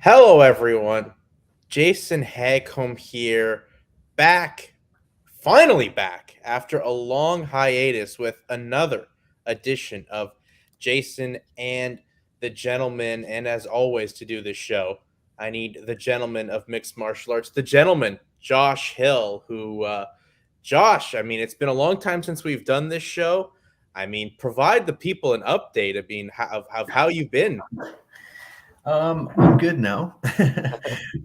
Hello, everyone. Jason Hagholm here, back, finally back after a long hiatus with another edition of Jason and the Gentleman. And as always, to do this show, I need the gentleman of mixed martial arts, the gentleman, Josh Hill, Josh, it's been a long time since we've done this show. Provide the people an update of how you've been. I'm good now.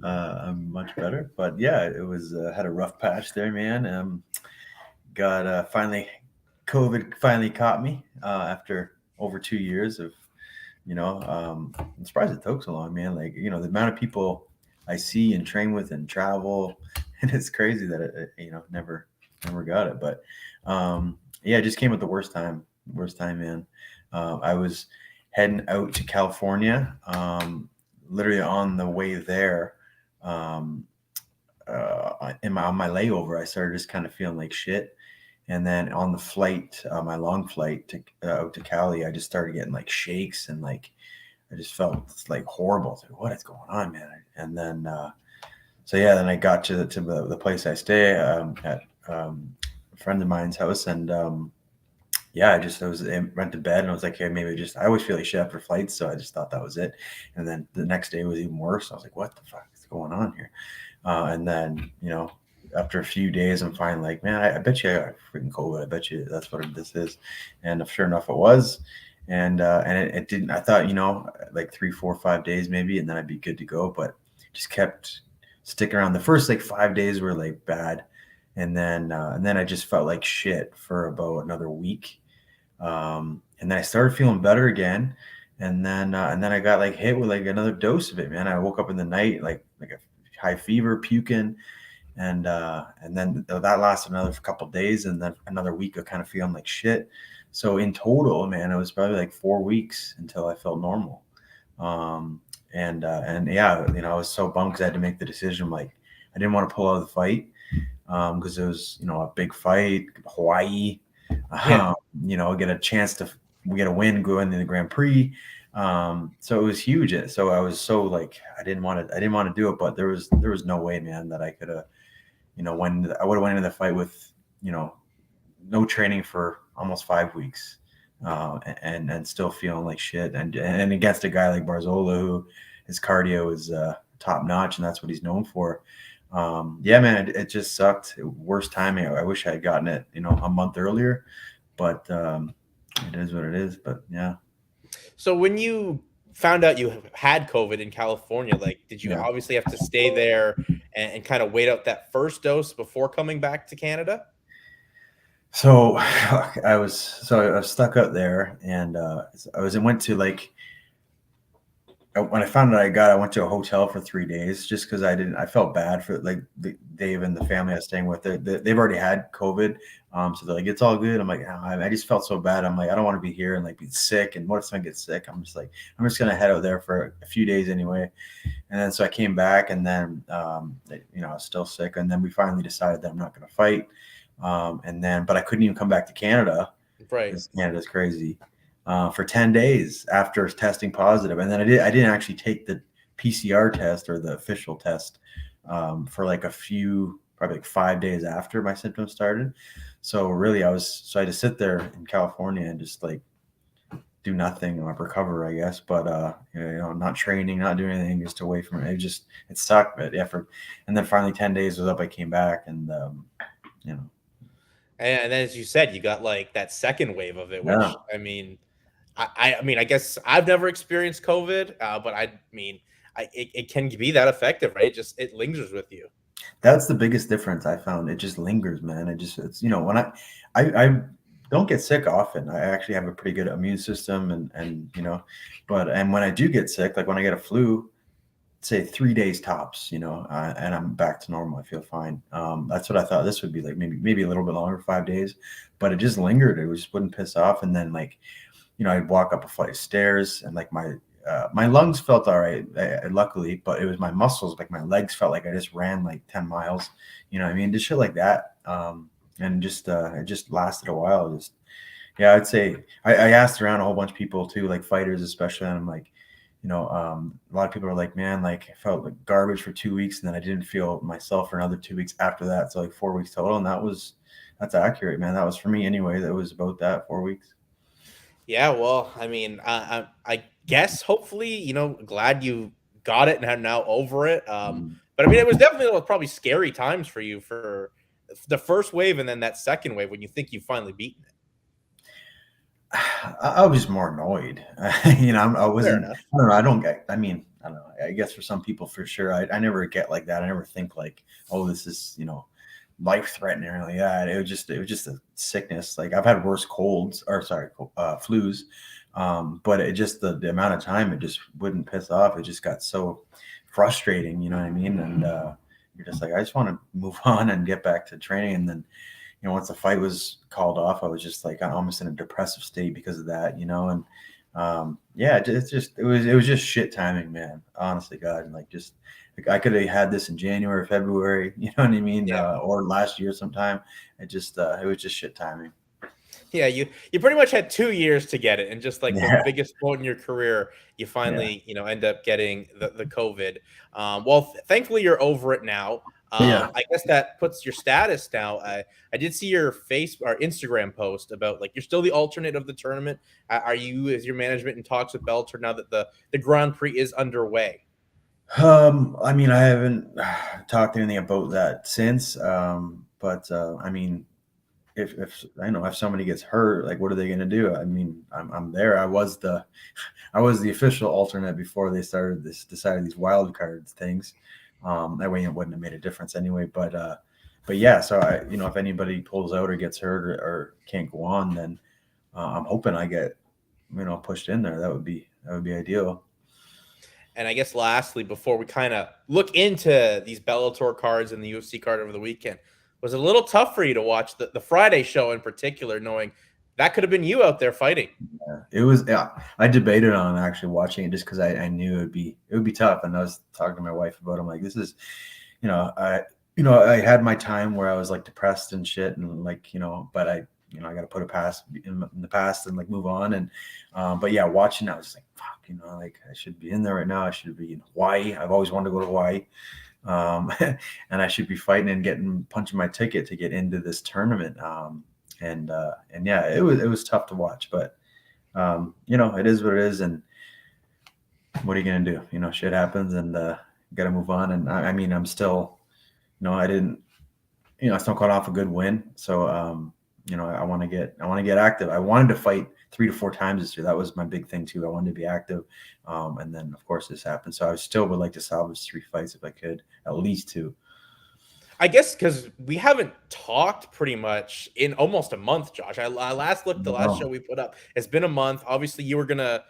I'm much better, but yeah, it was had a rough patch there, man. Got finally, COVID finally caught me after over 2 years of, I'm surprised it took so long, man. Like, the amount of people I see and train with and travel, and it's crazy that never got it. But yeah, it just came at the worst time, man. I was heading out to California. Literally on the way there, on my layover, I started just kind of feeling like shit. And then on the flight, my long flight to out to Cali, I just started getting like shakes and like I just felt like horrible. Like, what is going on, man? And then so yeah, then I got to the place I stay at a friend of mine's house, and yeah, I went to bed and I was like, hey, I always feel like shit after flights, so I just thought that was it. And then the next day was even worse. I was like, what the fuck is going on here? And then after a few days, I'm finally like, man, I bet you I got freaking COVID. I bet you that's what this is. And sure enough, it was. And it didn't. I thought like 3, 4, 5 days maybe, and then I'd be good to go. But just kept sticking around. The first like 5 days were like bad, and then I just felt like shit for about another week. And then I started feeling better again, and then I got like hit with like another dose of it, man. I woke up in the night like a high fever, puking, and then that lasted another couple of days, and then another week of kind of feeling like shit. So in total, man, it was probably like 4 weeks until I felt normal. And yeah, I was so bummed because I had to make the decision. Like, I didn't want to pull out of the fight because it was a big fight, Hawaii. Yeah. um, get a chance to get a win, go into the Grand Prix. So it was huge. So I was so like, I didn't want to do it, but there was no way, man, that I could have, when I would have went into the fight with, no training for almost 5 weeks, and still feeling like shit. And against a guy like Barzola, who his cardio is top notch, and that's what he's known for. Yeah, man, it just sucked. Worst timing. I wish I had gotten it, a month earlier, but it is what it is. But yeah, So when you found out you had COVID in California, like, did you yeah. obviously have to stay there and kind of wait out that first dose before coming back to Canada? So I was stuck out there, and went to like when I found out I went to a hotel for 3 days just because I felt bad for like Dave and the family I was staying with. They've already had COVID. So they're like, it's all good. I'm like, "Oh," I just felt so bad. I'm like, I don't want to be here and like be sick. And what if I get sick? I'm just going to head out there for a few days anyway. And then, so I came back, and then, I was still sick. And then we finally decided that I'm not going to fight. But I couldn't even come back to Canada Right. because Canada's crazy, for 10 days after testing positive. And then I didn't actually take the PCR test or the official test for like probably like 5 days after my symptoms started. So really so I had to sit there in California and just like do nothing or recover, I guess. But not training, not doing anything, just away from it. It sucked, but and then finally 10 days was up, I came back, and you know, And then, as you said, you got like that second wave of it, yeah. which I guess I've never experienced COVID, but it can be that effective, right? It lingers with you. That's the biggest difference I found. It just lingers, man. It's when I don't get sick often. I actually have a pretty good immune system, and and when I do get sick, like when I get a flu, say 3 days tops, and I'm back to normal. I feel fine. That's what I thought this would be like, maybe a little bit longer, 5 days, but it just lingered. It just wouldn't piss off. And then like, I'd walk up a flight of stairs, and like my lungs felt all right, luckily, but it was my muscles, like my legs felt like I just ran like 10 miles, what I mean? Just shit like that. And just it just lasted a while. Yeah, I'd say I asked around a whole bunch of people too, like fighters especially, and I'm like, a lot of people are like, man, like I felt like garbage for 2 weeks, and then I didn't feel myself for another 2 weeks after that. So like 4 weeks total, and that's accurate, man. That was for me anyway. That was about that 4 weeks. Yeah, well, I mean, I guess hopefully, glad you got it and are now over it. Mhm. But I mean, it was definitely probably scary times for you for the first wave and then that second wave when you think you've finally beaten it. I was just more annoyed. I Fair wasn't. enough. I don't know. I don't get. I mean, I don't know. I guess for some people, for sure. I never get like that. I never think like, oh, this is life threatening or like that. It was just a sickness. Like I've had worse colds or sorry, flus, but it just the amount of time it just wouldn't piss off. It just got so frustrating. You know what I mean? And you're just like, I just want to move on and get back to training. And then once the fight was called off, I was just like almost in a depressive state because of that, and yeah, it was just shit timing, man. Honestly, God, and like just like, I could have had this in January, February, you know what I mean, Yeah. or last year sometime. It was just shit timing. Yeah, you pretty much had 2 years to get it, and just like the Yeah, biggest moment in your career, you yeah, finally end up getting the COVID. Well, thankfully you're over it now. yeah. I guess that puts your status now. I did see your face or Instagram post about like you're still the alternate of the tournament. Are you, is your management in talks with Bellator now that the Grand Prix is underway? I mean, I haven't talked anything about that since, but I mean, if I know if somebody gets hurt, like what are they going to do? I mean, I'm there. I was the official alternate before they decided these wild cards things. That way it wouldn't have made a difference anyway. But yeah. So if anybody pulls out or gets hurt or can't go on, then I'm hoping I get pushed in there. That would be ideal. And I guess lastly, before we kind of look into these Bellator cards and the UFC card over the weekend, was it a little tough for you to watch the Friday show in particular, knowing that could have been you out there fighting? Yeah, it was. Yeah, I debated on actually watching it just because I knew it would be tough, and I was talking to my wife about it. I'm like, this is, I had my time where I was like depressed and shit, and like but I got to put it past in the past and like move on. And but yeah, watching that, I was just like, fuck, like I should be in there right now. I should be in Hawaii. I've always wanted to go to Hawaii, and I should be fighting and punching my ticket to get into this tournament. And yeah, it was tough to watch, but it is what it is, and what are you gonna do? Shit happens, and got to move on. And I mean, I'm still, I didn't, I still got off a good win, so I want to get active. I wanted to fight 3 to 4 times this year. That was my big thing too. I wanted to be active, and then of course this happened. So I still would like to salvage 3 fights if I could, at least 2. I guess because we haven't talked pretty much in almost a month, Josh. I last looked, the last show No. we put up, it's been a month. Obviously, you were gonna.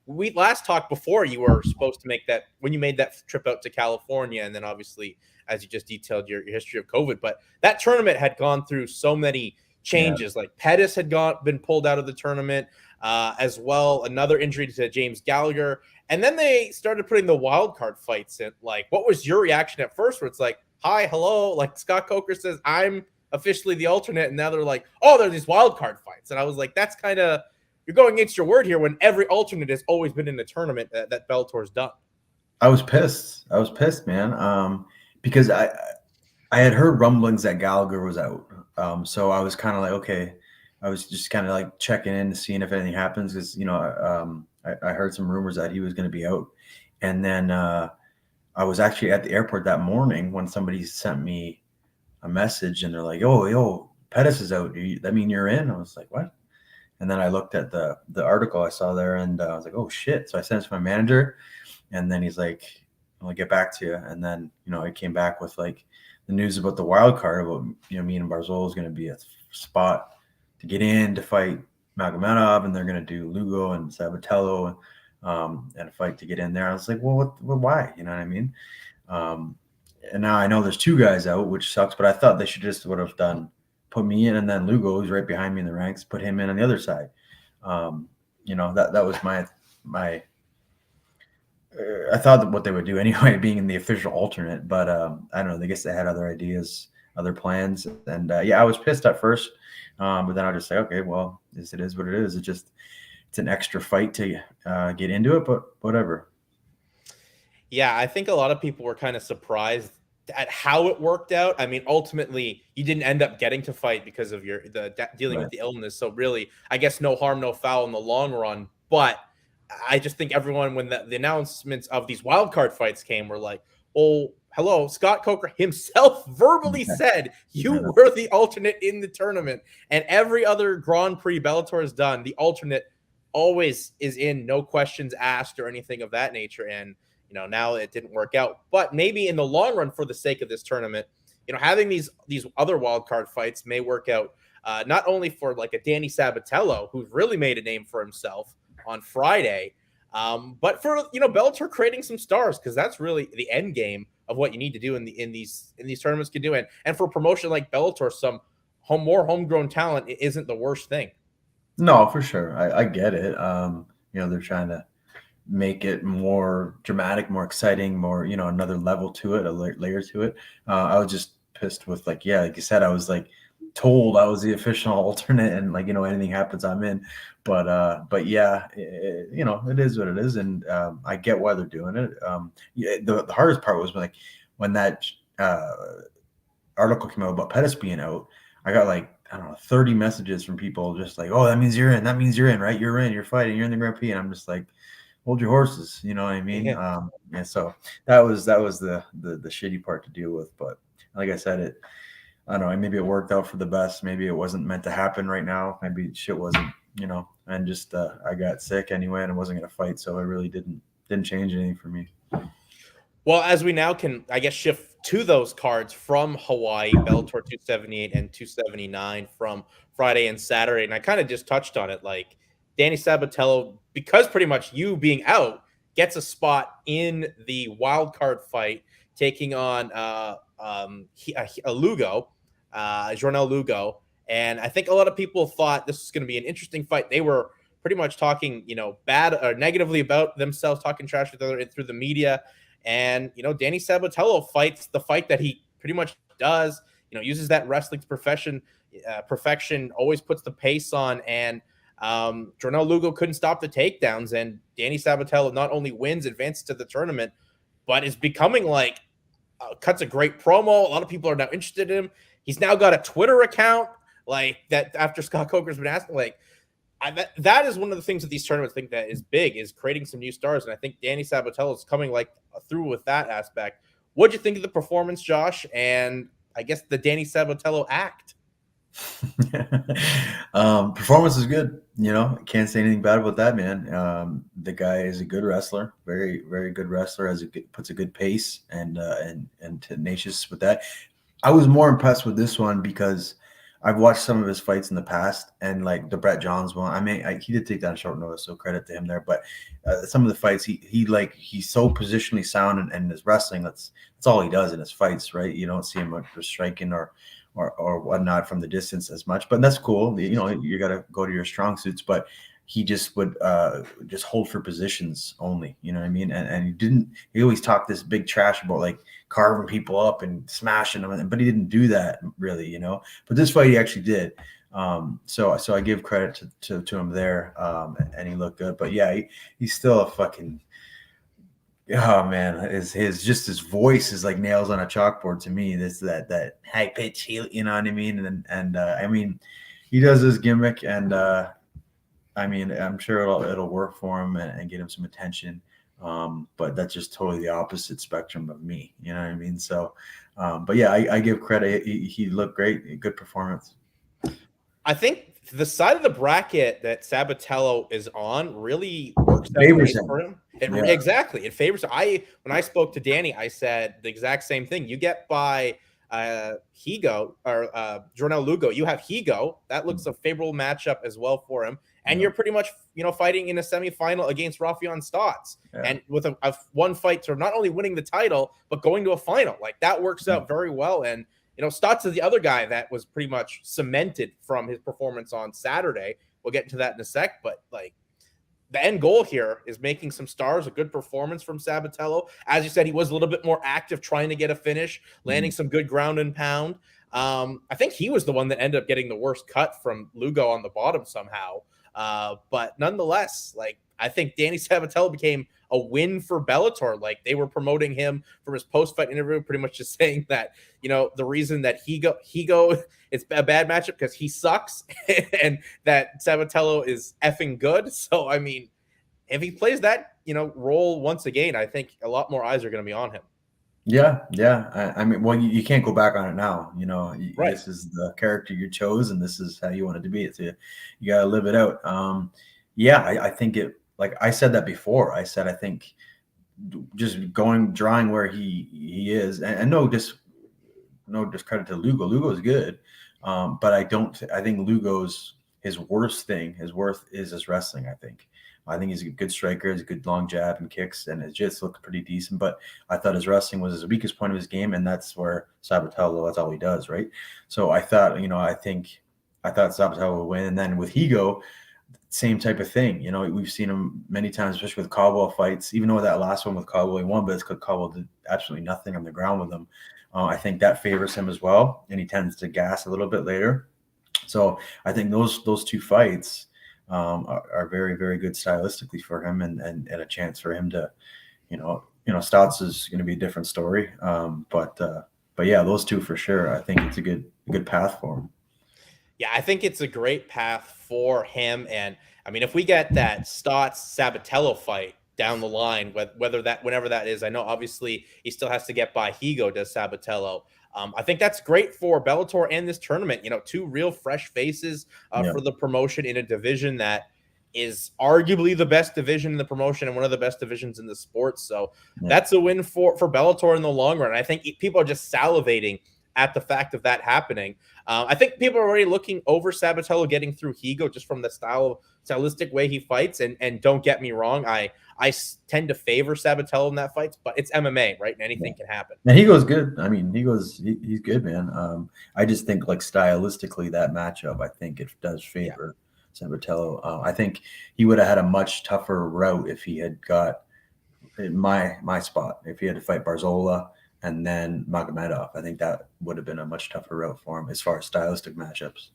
We last talked before you were supposed to make that when you made that trip out to California, and then obviously, as you just detailed your history of COVID. But that tournament had gone through so many Yeah. changes. Like Pettis had been pulled out of the tournament, as well. Another injury to James Gallagher, and then they started putting the wild card fights in. Like, what was your reaction at first? Where it's like, hi, hello. Like Scott Coker says, I'm officially the alternate. And now they're like, oh, there's these wild card fights. And I was like, that's kind of, you're going against your word here when every alternate has always been in the tournament that Bellator's done. I was pissed. I was pissed, man. Because I had heard rumblings that Gallagher was out. So I was kind of like, okay. I was just kind of like checking in to seeing if anything happens because I heard some rumors that he was going to be out, and then I was actually at the airport that morning when somebody sent me a message and they're like, yo, Pettis is out. That mean you're in? I was like, what? And then I looked at the article I saw there, and I was like, oh shit. So I sent it to my manager, and then he's like, I'll get back to you. And then I came back with like the news about the wild card about me and Barzol is going to be a spot to get in to fight Magomedov, and they're going to do Lugo and Sabatello, and a fight to get in there. I was like, well, why? You know what I mean? And now I know there's 2 guys out, which sucks, but I thought they should just would have put me in, and then Lugo, who's right behind me in the ranks, put him in on the other side. That was my I thought that what they would do anyway, being in the official alternate, but I don't know. I guess they had other ideas, other plans, and yeah, I was pissed at first, but then I just say, okay, well, it is what it is. It's an extra fight to get into it, but whatever. Yeah, I think a lot of people were kind of surprised at how it worked out. I mean, ultimately, you didn't end up getting to fight because of dealing with Right. the illness. So really, I guess no harm, no foul in the long run. But I just think everyone, when the announcements of these wild card fights came, were like, "Oh, hello." Scott Coker himself verbally Yeah, said you I know. were the alternate in the tournament, and every other Grand Prix Bellator has done, the alternate always is in, no questions asked or anything of that nature. And now it didn't work out. But maybe in the long run, for the sake of this tournament, having these other wild card fights may work out. Not only for like a Danny Sabatello, who's really made a name for himself on Friday, but for Bellator creating some stars, because that's really the end game of what you need to do in these tournaments can do. And for a promotion like Bellator, some more homegrown talent isn't the worst thing. No, for sure. I get it. They're trying to make it more dramatic, more exciting, more, another level to it, a layer to it. I was just pissed with, like, yeah, like you said, I was like told I was the official alternate, and like, anything happens, I'm in. But yeah, it is what it is. And I get why they're doing it. Yeah, the hardest part was when that uh, article came out about Pettis being out. I got like, I don't know, 30 messages from people just like, oh, that means you're in. That means you're in, right? You're in. You're fighting. You're in the Grand Prix. And I'm just like, hold your horses. You know what I mean? Yeah. And so that was the shitty part to deal with. But like I said, I don't know. Maybe it worked out for the best. Maybe it wasn't meant to happen right now. Maybe shit wasn't, and just I got sick anyway, and I wasn't gonna fight, so it really didn't change anything for me. Well, as we now can, I guess, shift to those cards from Hawaii, Bellator 278 and 279 from Friday and Saturday. And I kind of just touched on it. Like Danny Sabatello, because pretty much you being out, gets a spot in the wild card fight, taking on a Lugo, Jornel Lugo. And I think a lot of people thought this was going to be an interesting fight. They were pretty much talking, bad or negatively about themselves, talking trash with other through the media. And Danny Sabatello fights the fight that he pretty much does. Uses that wrestling perfection, always puts the pace on. And Jornel Lugo couldn't stop the takedowns. And Danny Sabatello not only wins, advances to the tournament, but is becoming like cuts a great promo. A lot of people are now interested in him. He's now got a Twitter account like that. After Scott Coker's been asking, like, that is one of the things that these tournaments think that is big, is creating some new stars. And I think Danny Sabatello is coming like through with that aspect. What'd you think of the performance, Josh? And I guess the Danny Sabatello act. Performance is good. Can't say anything bad about that, man. The guy is a good wrestler, very, very good wrestler. Puts a good pace and tenacious with that. I was more impressed with this one because I've watched some of his fights in the past, and like the Brett Johns one. I mean, he did take that on short notice, so credit to him there. But some of the fights, he's so positionally sound, and his wrestling. That's all he does in his fights, right? You don't see him much for striking or whatnot from the distance as much, but that's cool. You got to go to your strong suits, but he just would just hold for positions only. You know what I mean? And he always talked this big trash about like carving people up and smashing them, but he didn't do that really, but this fight he actually did. So I give credit to him there. And he looked good, but yeah, he's still a fucking, oh man, his voice is like nails on a chalkboard to me. That high pitch, you know what I mean? And I mean, he does this gimmick, and I mean, I'm sure it'll work for him and get him some attention. But that's just totally the opposite spectrum of me. You know what I mean? So, but yeah, I give credit. He looked great. Good performance. I think the side of the bracket that Sabatello is on really works out Favors nice him. for him. Yeah. Exactly. It favors. When I spoke to Danny, I said the exact same thing. You get by Higo or Jornel Lugo, you have Higo. That looks a favorable matchup as well for him. And you're pretty much, fighting in a semifinal against Rafion Stotts. Yeah. And with a one fight to not only winning the title, but going to a final. Like, that works out very well. And, Stotts is the other guy that was pretty much cemented from his performance on Saturday. We'll get into that in a sec. But, like, the end goal here is making some stars, a good performance from Sabatello. As you said, he was a little bit more active trying to get a finish, landing some good ground and pound. I think he was the one that ended up getting the worst cut from Lugo on the bottom somehow. But nonetheless, like, I think Danny Sabatello became a win for Bellator. Like, they were promoting him from his post-fight interview, pretty much just saying that, the reason that Higo it's a bad matchup because he sucks, and that Sabatello is effing good. So, I mean, if he plays that, role once again, I think a lot more eyes are going to be on him. Yeah, yeah. I mean, well, you can't go back on it now. Right. This is the character you chose, and this is how you wanted to be. So you got to live it out. Yeah, I think it. Like I said that before. I said I think just drawing where he is, and no discredit to Lugo. Lugo's good, but I think Lugo's his worst is his wrestling. I think he's a good striker, he's a good long jab and kicks, and it just looked pretty decent. But I thought his wrestling was his weakest point of his game, and that's where Sabatello, that's all he does, right? So I thought, I thought Sabatello would win, and then with Higo, same type of thing. We've seen him many times, especially with Caldwell fights. Even though that last one with Caldwell he won, but it's because Caldwell did absolutely nothing on the ground with him. I think that favors him as well, and he tends to gas a little bit later. So I think those two fights are very, very good stylistically for him, and a chance for him to, Stouts is going to be a different story. But yeah, those two for sure. I think it's a good path for him. Yeah, I think it's a great path for him. And I mean, if we get that Stotts Sabatello fight down the line, whenever that is, I know obviously he still has to get by Higo does Sabatello. I think that's great for Bellator and this tournament. Two real fresh faces for the promotion in a division that is arguably the best division in the promotion and one of the best divisions in the sport. So that's a win for Bellator in the long run. I think people are just salivating at the fact of that happening. I think people are already looking over Sabatello getting through Higo just from the stylistic way he fights. And don't get me wrong, I tend to favor Sabatello in that fight, but it's MMA, right? And anything can happen. And Higo's good. I mean, he's good, man. I just think like stylistically that matchup, I think it does favor Sabatello. I think he would have had a much tougher route if he had got in my spot, if he had to fight Barzola and then Magomedov. I think that would have been a much tougher route for him as far as stylistic matchups.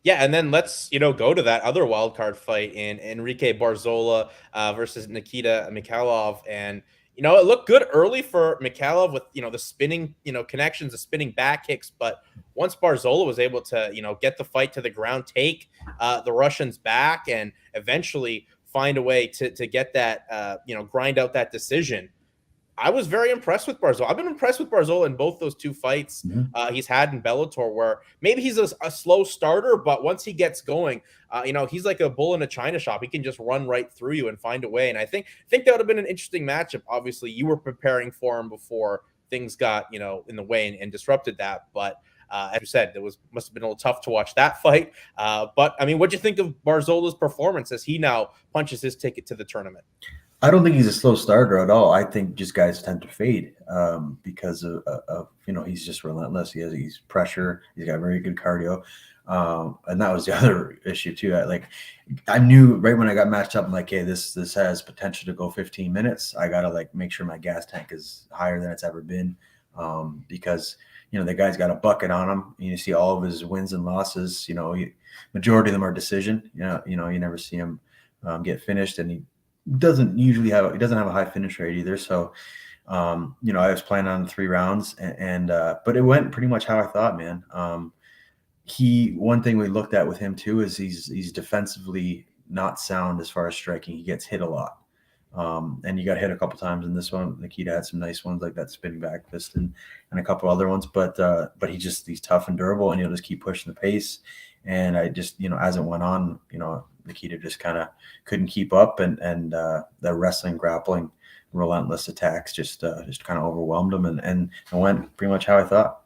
Yeah, and then let's go to that other wild card fight in Enrique Barzola versus Nikita Mikhailov, and it looked good early for Mikhailov with the spinning connections, the spinning back kicks, but once Barzola was able to get the fight to the ground, take the Russians back, and eventually find a way to get that grind out that decision, I was very impressed with Barzola. I've been impressed with Barzola in both those two fights he's had in Bellator, where maybe he's a slow starter, but once he gets going, he's like a bull in a china shop. He can just run right through you and find a way. And I think that would have been an interesting matchup. Obviously, you were preparing for him before things got in the way and disrupted that. But as you said, must have been a little tough to watch that fight. But I mean, what do you think of Barzola's performance as he now punches his ticket to the tournament? I don't think he's a slow starter at all. I think just guys tend to fade because of he's just relentless. He's pressure. He's got very good cardio, and that was the other issue too. I knew right when I got matched up, I'm like, hey, this has potential to go 15 minutes. I gotta make sure my gas tank is higher than it's ever been because the guy's got a bucket on him. You see all of his wins and losses. Majority of them are decision. You never see him get finished, and he doesn't have a high finish rate either. So, I was planning on 3 rounds and but it went pretty much how I thought, man. One thing we looked at with him too is he's defensively not sound as far as striking. He gets hit a lot. And he got hit a couple times in this one. Nikita had some nice ones like that spinning back fist and a couple other ones, but he's tough and durable, and he'll just keep pushing the pace. And I just, as it went on, Nikita just kind of couldn't keep up, and the wrestling, grappling, relentless attacks just kind of overwhelmed him, and it went pretty much how I thought.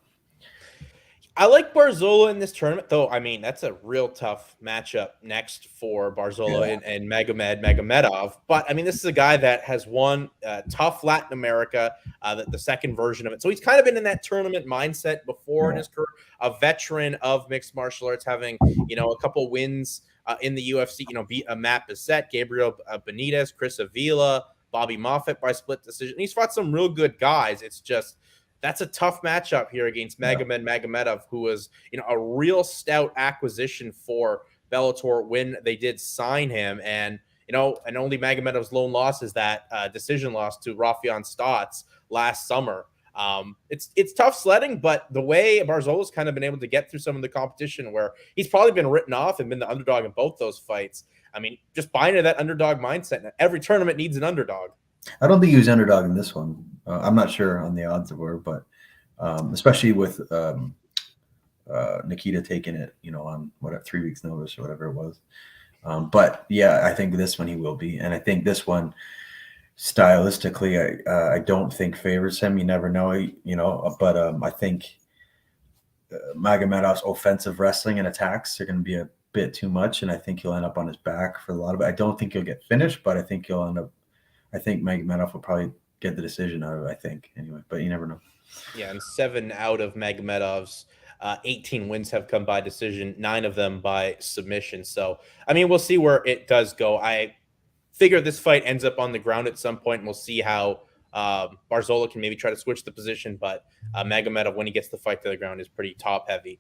I like Barzola in this tournament, though. I mean, that's a real tough matchup next for Barzola and Magomedov. But I mean, this is a guy that has won tough Latin America, the second version of it. So he's kind of been in that tournament mindset before in his career. A veteran of mixed martial arts, having a couple wins in the UFC. Beat Matt Bissett, Gabriel Benitez, Chris Avila, Bobby Moffett by split decision. And he's fought some real good guys. It's just that's a tough matchup here against Magomedov, who was a real stout acquisition for Bellator when they did sign him. And and only Magomedov's lone loss is that decision loss to Rafion Stotts last summer. It's tough sledding, but the way Barzola's kind of been able to get through some of the competition where he's probably been written off and been the underdog in both those fights. I mean, just buying into that underdog mindset. Every tournament needs an underdog. I don't think he was underdog in this one. I'm not sure on the odds were, but especially with Nikita taking it, on 3 weeks notice or whatever it was. But yeah, I think this one he will be. And I think this one, stylistically, I don't think favors him. You never know, but I think Magomedov's offensive wrestling and attacks are going to be a bit too much. And I think he'll end up on his back for a lot of it. I don't think he'll get finished, but I think I think Magomedov will probably get the decision out of it, I think, anyway, but you never know. Yeah, and 7 out of Magomedov's 18 wins have come by decision, 9 of them by submission. So, I mean, we'll see where it does go. I figure this fight ends up on the ground at some point, and we'll see how Barzola can maybe try to switch the position, but Magomedov, when he gets the fight to the ground, is pretty top-heavy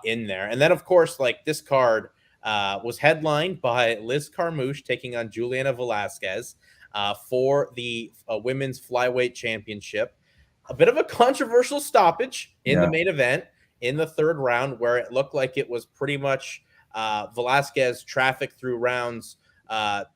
in there. And then, of course, like this card was headlined by Liz Carmouche taking on Juliana Velasquez for the women's flyweight championship. A bit of a controversial stoppage in the main event in the 3rd round, where it looked like it was pretty much Velasquez traffic through rounds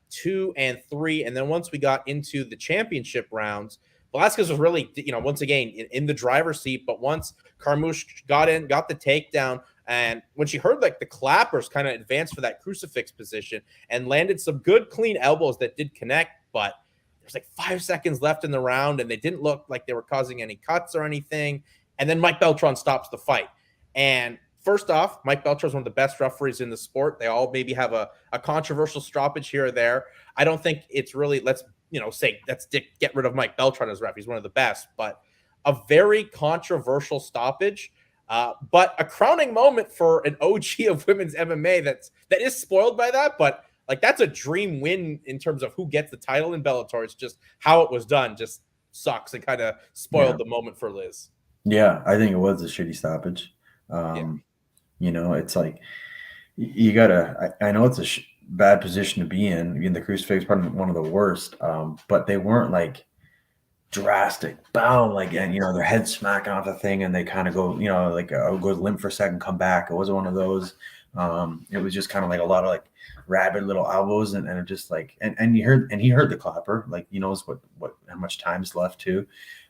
2 and 3. And then once we got into the championship rounds, Velasquez was really, once again in the driver's seat. But once Carmouche got in, got the takedown, and when she heard like the clappers kind of advance for that crucifix position and landed some good clean elbows that did connect, but there's like 5 seconds left in the round and they didn't look like they were causing any cuts or anything. And then Mike Beltran stops the fight. And first off, Mike Beltran is one of the best referees in the sport. They all maybe have a controversial stoppage here or there. I don't think it's really, let's get rid of Mike Beltran as ref. He's one of the best, but a very controversial stoppage. But a crowning moment for an OG of women's MMA that is spoiled by that, but like that's a dream win in terms of who gets the title in Bellator. It's just how it was done just sucks and kind of spoiled the moment for Liz. Yeah, I think it was a shitty stoppage. It's like you gotta. I know it's a bad position to be in. The crucifix, probably one of the worst. But they weren't like drastic, boom, and their head smacking off the thing, and they kind of go, go limp for a second, come back. It wasn't one of those. It was just kind of like a lot of like rabid little elbows, and it just like, and he heard the clapper, like he knows what how much time's left too.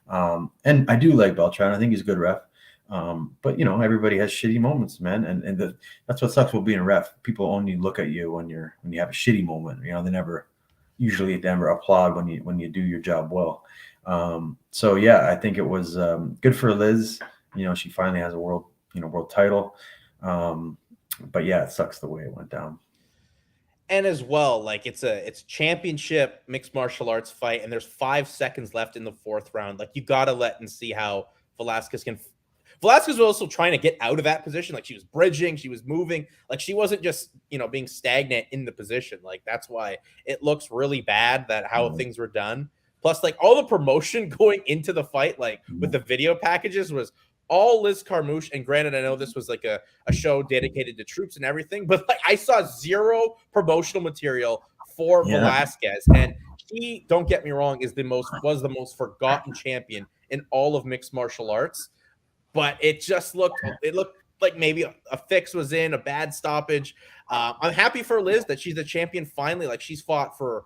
And I do like Beltran. I think he's a good ref. But everybody has shitty moments, man, and that's what sucks with being a ref. People only look at you when you have a shitty moment. They never applaud when you do your job well. So yeah, I think it was good for Liz. She finally has a world title. But yeah, it sucks the way it went down. And as well, like it's championship mixed martial arts fight, and there's 5 seconds left in the 4th round. Like you gotta let and see how Velasquez can. Velasquez was also trying to get out of that position. Like she was bridging, she was moving. Like she wasn't just, being stagnant in the position. Like that's why it looks really bad that how things were done. Plus, like all the promotion going into the fight, like with the video packages was all Liz Carmouche. And granted, I know this was like a show dedicated to troops and everything, but like I saw 0 promotional material for Velasquez. And he, don't get me wrong, was the most forgotten champion in all of mixed martial arts. But it looked like maybe a fix was in, a bad stoppage. I'm happy for Liz that she's the champion finally. Like she's fought for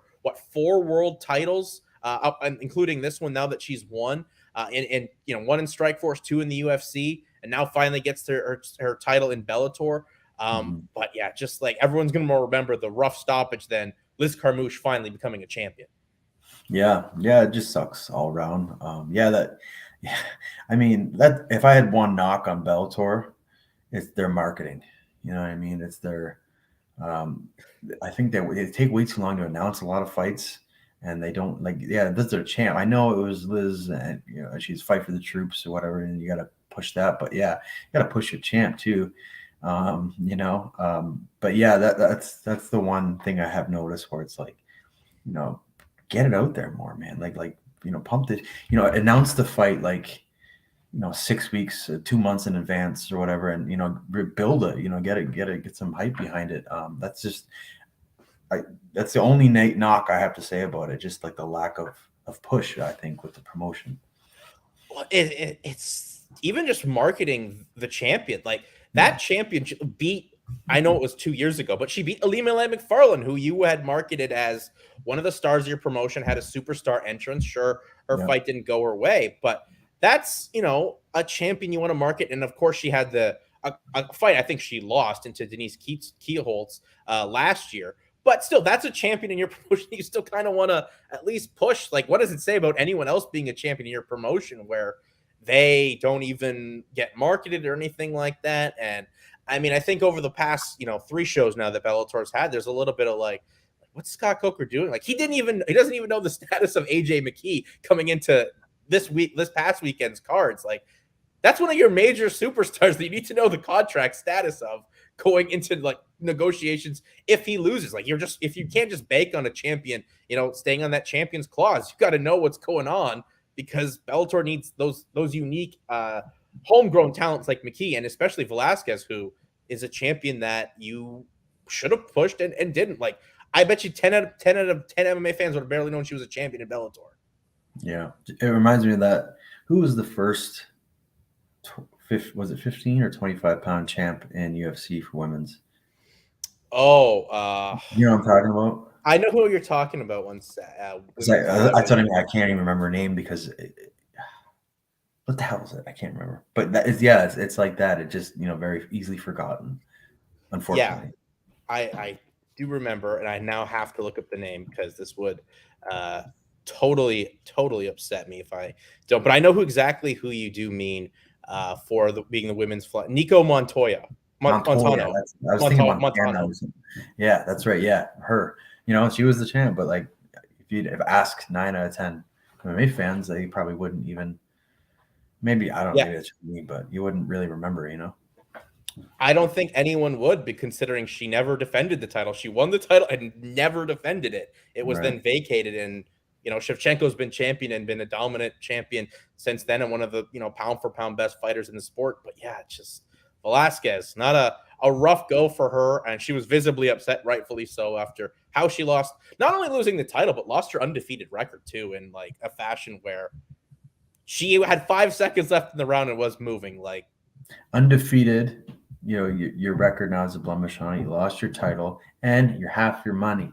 4 world titles, including this one now that she's won. And 1 in Strikeforce, 2 in the UFC, and now finally gets her title in Bellator. But yeah, just like everyone's going to remember the rough stoppage than Liz Carmouche finally becoming a champion. Yeah, it just sucks all around. Yeah, I mean, that if I had one knock on Bellator, it's their marketing. You know what I mean? It's their I think they take way too long to announce a lot of fights, and they don't that's their champ. I know it was Liz, and she's fight for the troops or whatever, and you got to push that. But yeah, you got to push your champ too. But yeah, that's the one thing I have noticed where it's like, get it out there more, man. Pump it, announce the fight 6 weeks, 2 months in advance or whatever, and build it, get some hype behind it. That's just that's the only knock I have to say about it. Just like the lack of push, I think, with the promotion. Well, it's even just marketing the champion. Like Yeah. that champion beat. I know it was 2 years ago, but she beat Alima McFarlane, who you had marketed as one of the stars of your promotion, had a superstar entrance. Sure, her Yeah. fight didn't go her way, but that's a champion you want to market. And of course, she had a fight. I think she lost into Denise Keelholtz last year. But still, that's a champion in your promotion. You still kind of want to at least push. Like, what does it say about anyone else being a champion in your promotion where they don't even get marketed or anything like that? And I mean, I think over the past, 3 shows now that Bellator's had, there's a little bit of like, what's Scott Coker doing? Like, he doesn't even know the status of AJ McKee coming into this past weekend's cards. Like, that's one of your major superstars that you need to know the contract status of going into like negotiations if he loses. Like if you can't just bank on a champion, staying on that champion's clause, you got to know what's going on because Bellator needs those unique homegrown talents like McKee and especially Velasquez, who is a champion that you should have pushed and didn't. Like I bet you 10 out of 10 MMA fans would have barely known she was a champion in Bellator. Yeah, it reminds me of that. Who was the first? Was it 15 or 25-pound champ in UFC for women's? Oh, you know what I'm talking about? I know who you're talking about. Once I told him I can't even remember her name because what the hell is it? I can't remember. But that is it's like that. It just very easily forgotten, unfortunately. Yeah, I do remember, and I now have to look up the name because this would totally upset me if I don't. But I know exactly who you do mean for being the women's flight. Nico Montoya. Montano. I was thinking Montano. Yeah, that's right. Yeah, her. She was the champ, but like if you'd have asked 9 out of 10 MMA fans, they probably wouldn't even. Maybe I don't know. Maybe it's me, but you wouldn't really remember. I don't think anyone would, be considering she never defended the title. She won the title and never defended it. It was then vacated, and Shevchenko's been champion and been a dominant champion since then, and one of the pound for pound best fighters in the sport. But yeah, it's just Velasquez, not a rough go for her, and she was visibly upset, rightfully so, after how she lost, not only losing the title, but lost her undefeated record too, in like a fashion where she had 5 seconds left in the round and was moving. Like undefeated, your record now is a blemish on it. You lost your title and you're half your money.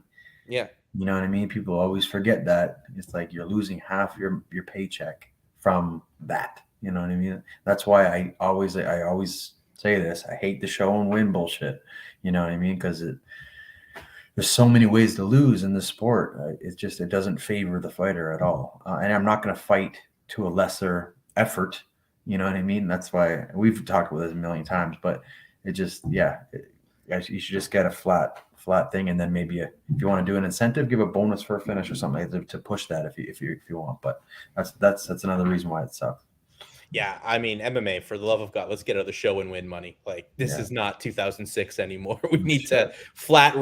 Yeah. You know what I mean? People always forget that. It's like you're losing half your paycheck from that. You know what I mean? That's why I always say this. I hate the show and win bullshit. You know what I mean? Because there's so many ways to lose in this sport. It doesn't favor the fighter at all. And I'm not going to fight to a lesser effort. You know what I mean? That's why we've talked about this a million times, but it just, you should just get a flat thing. And then maybe if you want to do an incentive, give a bonus for a finish or something like to push that if you want. But that's another reason why it sucks. Yeah, I mean, MMA, for the love of God, let's get out of the show and win money. Like, this is not 2006 anymore. We need to flat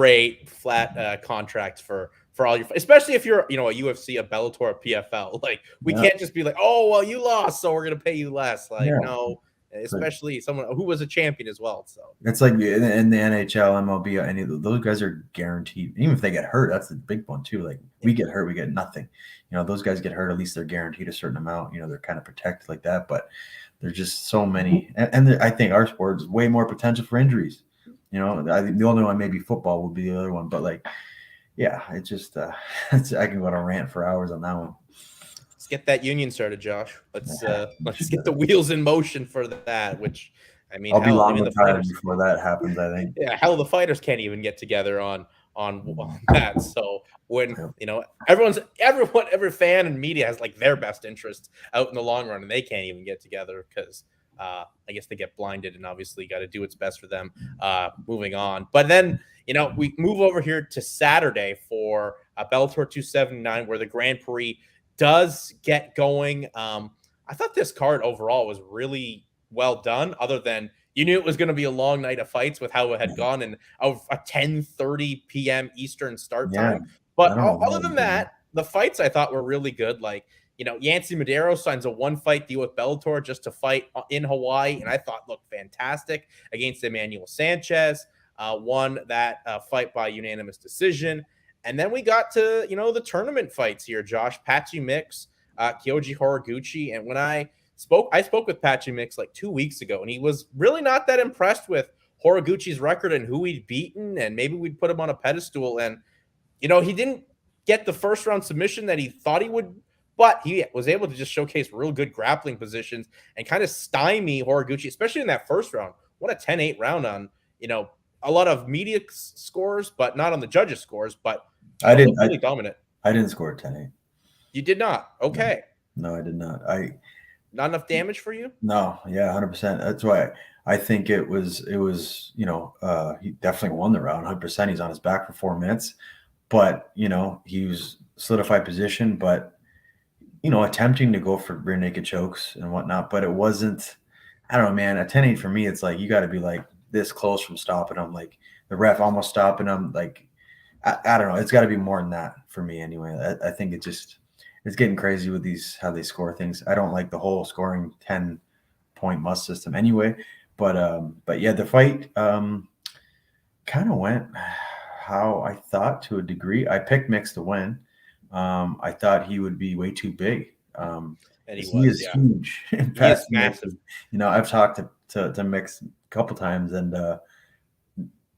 contracts for all your, especially if you're, a UFC, a Bellator, a PFL. Like, we can't just be like, oh, well, you lost, so we're going to pay you less. Like, no, especially someone who was a champion as well. So it's like in the NHL, MLB, any of those guys are guaranteed. Even if they get hurt, that's the big one too. Like we get hurt, we get nothing. Those guys get hurt, at least they're guaranteed a certain amount. They're kind of protected like that. But there's just so many, and I think our sport is way more potential for injuries. I think the only one maybe football would be the other one, but like, yeah, it's just I can go on a rant for hours on that one. Let's get that union started, Josh. Let's get the wheels in motion for that. Which, I mean, I'll be long retired before that happens. I think. Yeah, hell, the fighters can't even get together on that. So when every fan and media has like their best interest out in the long run, and they can't even get together because I guess they get blinded, and obviously got to do what's best for them moving on. But then we move over here to Saturday for Bellator 279, where the Grand Prix does get going. I thought this card overall was really well done, other than you knew it was going to be a long night of fights with how it had gone and a 10:30 p.m. Eastern start time. But other than that, the fights I thought were really good. Like, Yancy Medeiros signs a 1-fight deal with Bellator just to fight in Hawaii, and I thought looked fantastic against Emmanuel Sanchez. won that fight by unanimous decision. And then we got to, the tournament fights here, Josh. Patchy Mix, Kyoji Horiguchi. And when I spoke with Patchy Mix like 2 weeks ago, and he was really not that impressed with Horiguchi's record and who he'd beaten, and maybe we'd put him on a pedestal. And, he didn't get the first round submission that he thought he would, but he was able to just showcase real good grappling positions and kind of stymie Horiguchi, especially in that first round. What a 10-8 round on, a lot of media scores, but not on the judges' scores. But I didn't really dominant. I didn't score 10-8. You did not. Okay. No, I did not. Not enough damage for you? No, yeah, 100%. That's why I think it was, he definitely won the round 100%. He's on his back for 4 minutes, but, he was solidified position, but, attempting to go for rear naked chokes and whatnot, but it wasn't, I don't know, man, a 10-8 for me, it's like, you got to be like this close from stopping him. Like the ref almost stopping him. Like, I don't know. It's got to be more than that for me anyway. I think it's getting crazy with how they score things. I don't like the whole scoring 10-point must system anyway. But yeah, the fight kind of went how I thought to a degree. I picked Mix to win. I thought he would be way too big. And he is huge. He is massive. I've talked to Mix a couple times, and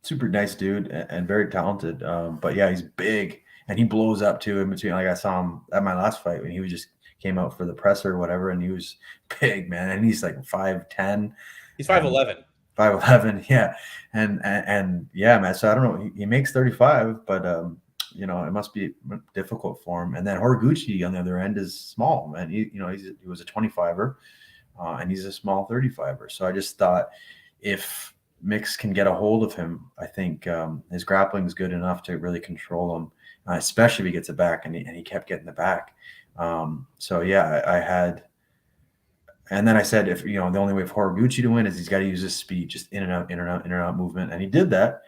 super nice dude and very talented. But yeah, he's big and he blows up too in between. Like I saw him at my last fight when he was just came out for the presser or whatever, and he was big, man. And he's like 5'10". He's 5'11". 5'11", yeah. And yeah, man. So I don't know. He makes 35, but it must be difficult for him. And then Horiguchi on the other end is small, man. He was a 25er, and he's a small 35er. So I just thought if Mix can get a hold of him, I think his grappling is good enough to really control him, especially if he gets it back, and he kept getting it back. So yeah, I had, and then I said, if the only way for Horiguchi to win is he's got to use his speed, just in and out movement, and he did that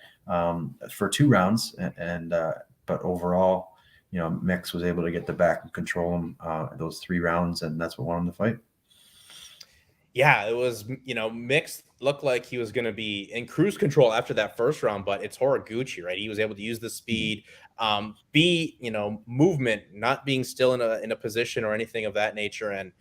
for 2 rounds, and but overall, Mix was able to get the back and control him those 3 rounds, and that's what won him the fight. Yeah, it was, Mix looked like he was going to be in cruise control after that first round, but it's Horiguchi, right? He was able to use the speed, movement, not being still in a position or anything of that nature, and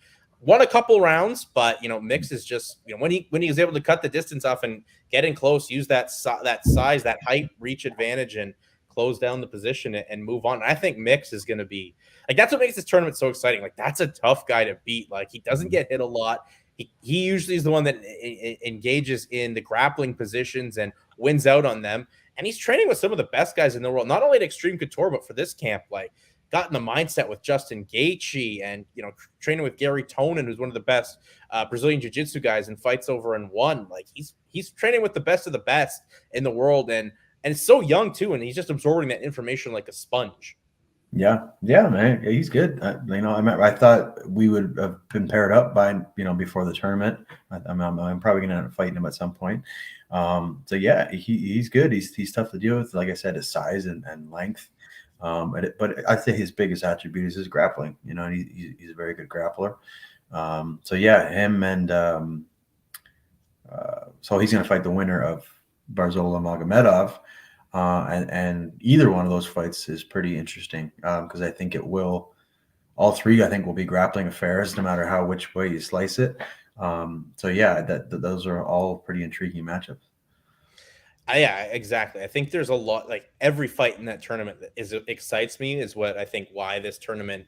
won a couple rounds. But Mix is just, when he was able to cut the distance off and get in close, use that size, that height, reach advantage, and close down the position and move on. And I think Mix is going to be like, that's what makes this tournament so exciting. Like, that's a tough guy to beat. Like, he doesn't get hit a lot. He usually is the one that engages in the grappling positions and wins out on them. And he's training with some of the best guys in the world, not only at Extreme Couture, but for this camp, like got in the mindset with Justin Gaethje and, training with Gary Tonin, who's one of the best Brazilian jiu-jitsu guys, and fights over and won. Like he's training with the best of the best in the world. And it's so young too. And he's just absorbing that information like a sponge. Yeah, man, he's good. I thought we would have been paired up by before the tournament. I'm probably going to end up fighting him at some point. So yeah, he's good. He's tough to deal with. Like I said, his size and length. But I'd say his biggest attribute is his grappling. And he's a very good grappler. So yeah, him and so he's going to fight the winner of Barzola Magomedov. And either one of those fights is pretty interesting because I think all 3 I think will be grappling affairs no matter which way you slice it. So yeah, those are all pretty intriguing matchups. Yeah, exactly. I think there's a lot, like every fight in that tournament that excites me is what I think why this tournament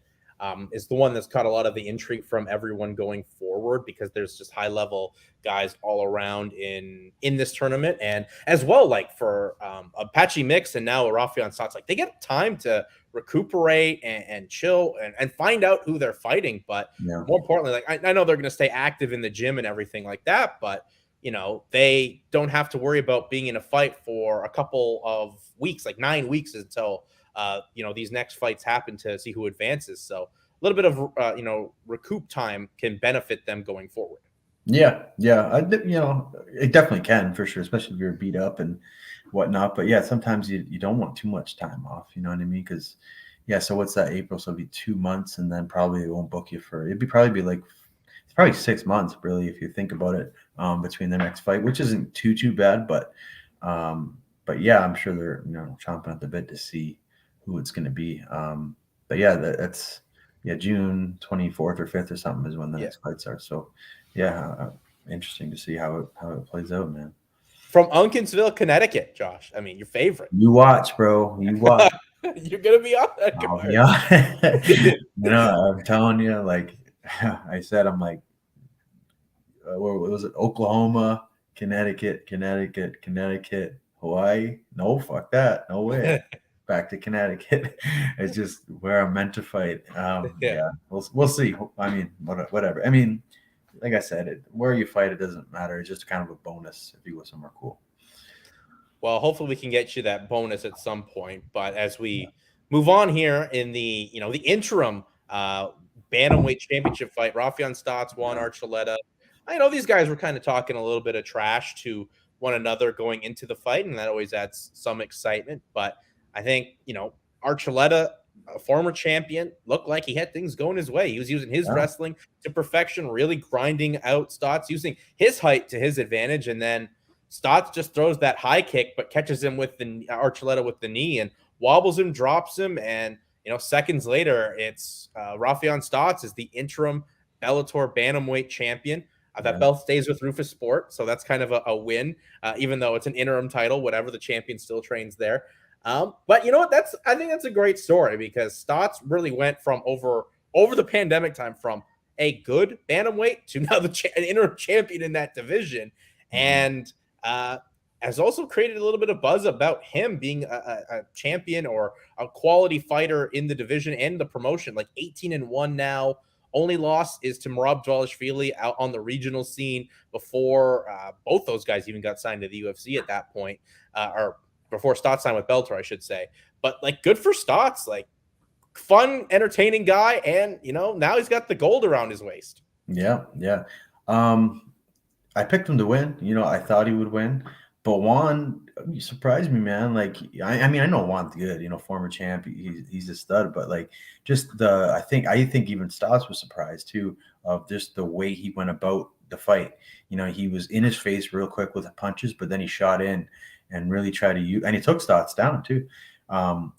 is the one that's caught a lot of the intrigue from everyone going forward, because there's just high level guys all around in this tournament. And as well, like for Apache Mix and now Rafael Stotts, like they get time to recuperate and chill and find out who they're fighting. But more importantly, like I know they're going to stay active in the gym and everything like that, but they don't have to worry about being in a fight for a couple of weeks, like 9 weeks until these next fights happen to see who advances. So a little bit of recoup time can benefit them going forward. Yeah, it definitely can for sure, especially if you're beat up and whatnot. But yeah, sometimes you don't want too much time off. You know what I mean? Because so what's that? April, so it'll be 2 months, and then probably it won't book you for. It's probably 6 months, really, if you think about it, between the next fight, which isn't too bad. But but yeah, I'm sure they're chomping at the bit to see who it's going to be. But yeah, that's June 24th or 5th or something is when the next fights are. So yeah, interesting to see how it plays out, man. From Unkinsville, Connecticut, Josh. I mean, your favorite. You watch, bro. You watch. You're gonna be on that I'll card. be on. I'm telling you, like I said, I'm like, what was it? Oklahoma, Connecticut, Hawaii. No, fuck that. No way. Back to Connecticut. It's just where I'm meant to fight. Yeah, we'll see. I mean, whatever. I mean, like I said, where you fight, it doesn't matter. It's just kind of a bonus if you go somewhere cool. Well, hopefully we can get you that bonus at some point. But as we move on here in the the interim bantamweight championship fight, Rafion Stotts won Archuleta. I know these guys were kind of talking a little bit of trash to one another going into the fight, and that always adds some excitement. But I think Archuleta, a former champion, looked like he had things going his way. He was using his wrestling to perfection, really grinding out Stotts, using his height to his advantage, and then Stotts just throws that high kick, but catches him with the Archuleta with the knee and wobbles him, drops him, and seconds later, it's Rafion Stotts is the interim Bellator bantamweight champion. That belt stays with Rufus Sport, so that's kind of a win, even though it's an interim title. Whatever, the champion still trains there. But you know what? I think that's a great story because Stotts really went from over the pandemic time from a good bantamweight to now an interim champion in that division, and has also created a little bit of buzz about him being a champion or a quality fighter in the division and the promotion. Like 18-1 now. Only loss is to Merab Dvalishvili out on the regional scene before both those guys even got signed to the UFC at that point, or before Stotts signed with Bellator, I should say. But like, good for Stotts, like fun, entertaining guy, and now he's got the gold around his waist. Yeah. I picked him to win. I thought he would win, but Juan, you surprised me, man. Like, I mean, I know Juan's good, former champ. He's a stud, but like, just I think even Stotts was surprised too of just the way he went about the fight. He was in his face real quick with the punches, but then he shot in and really tried to use, and he took Stotts down too,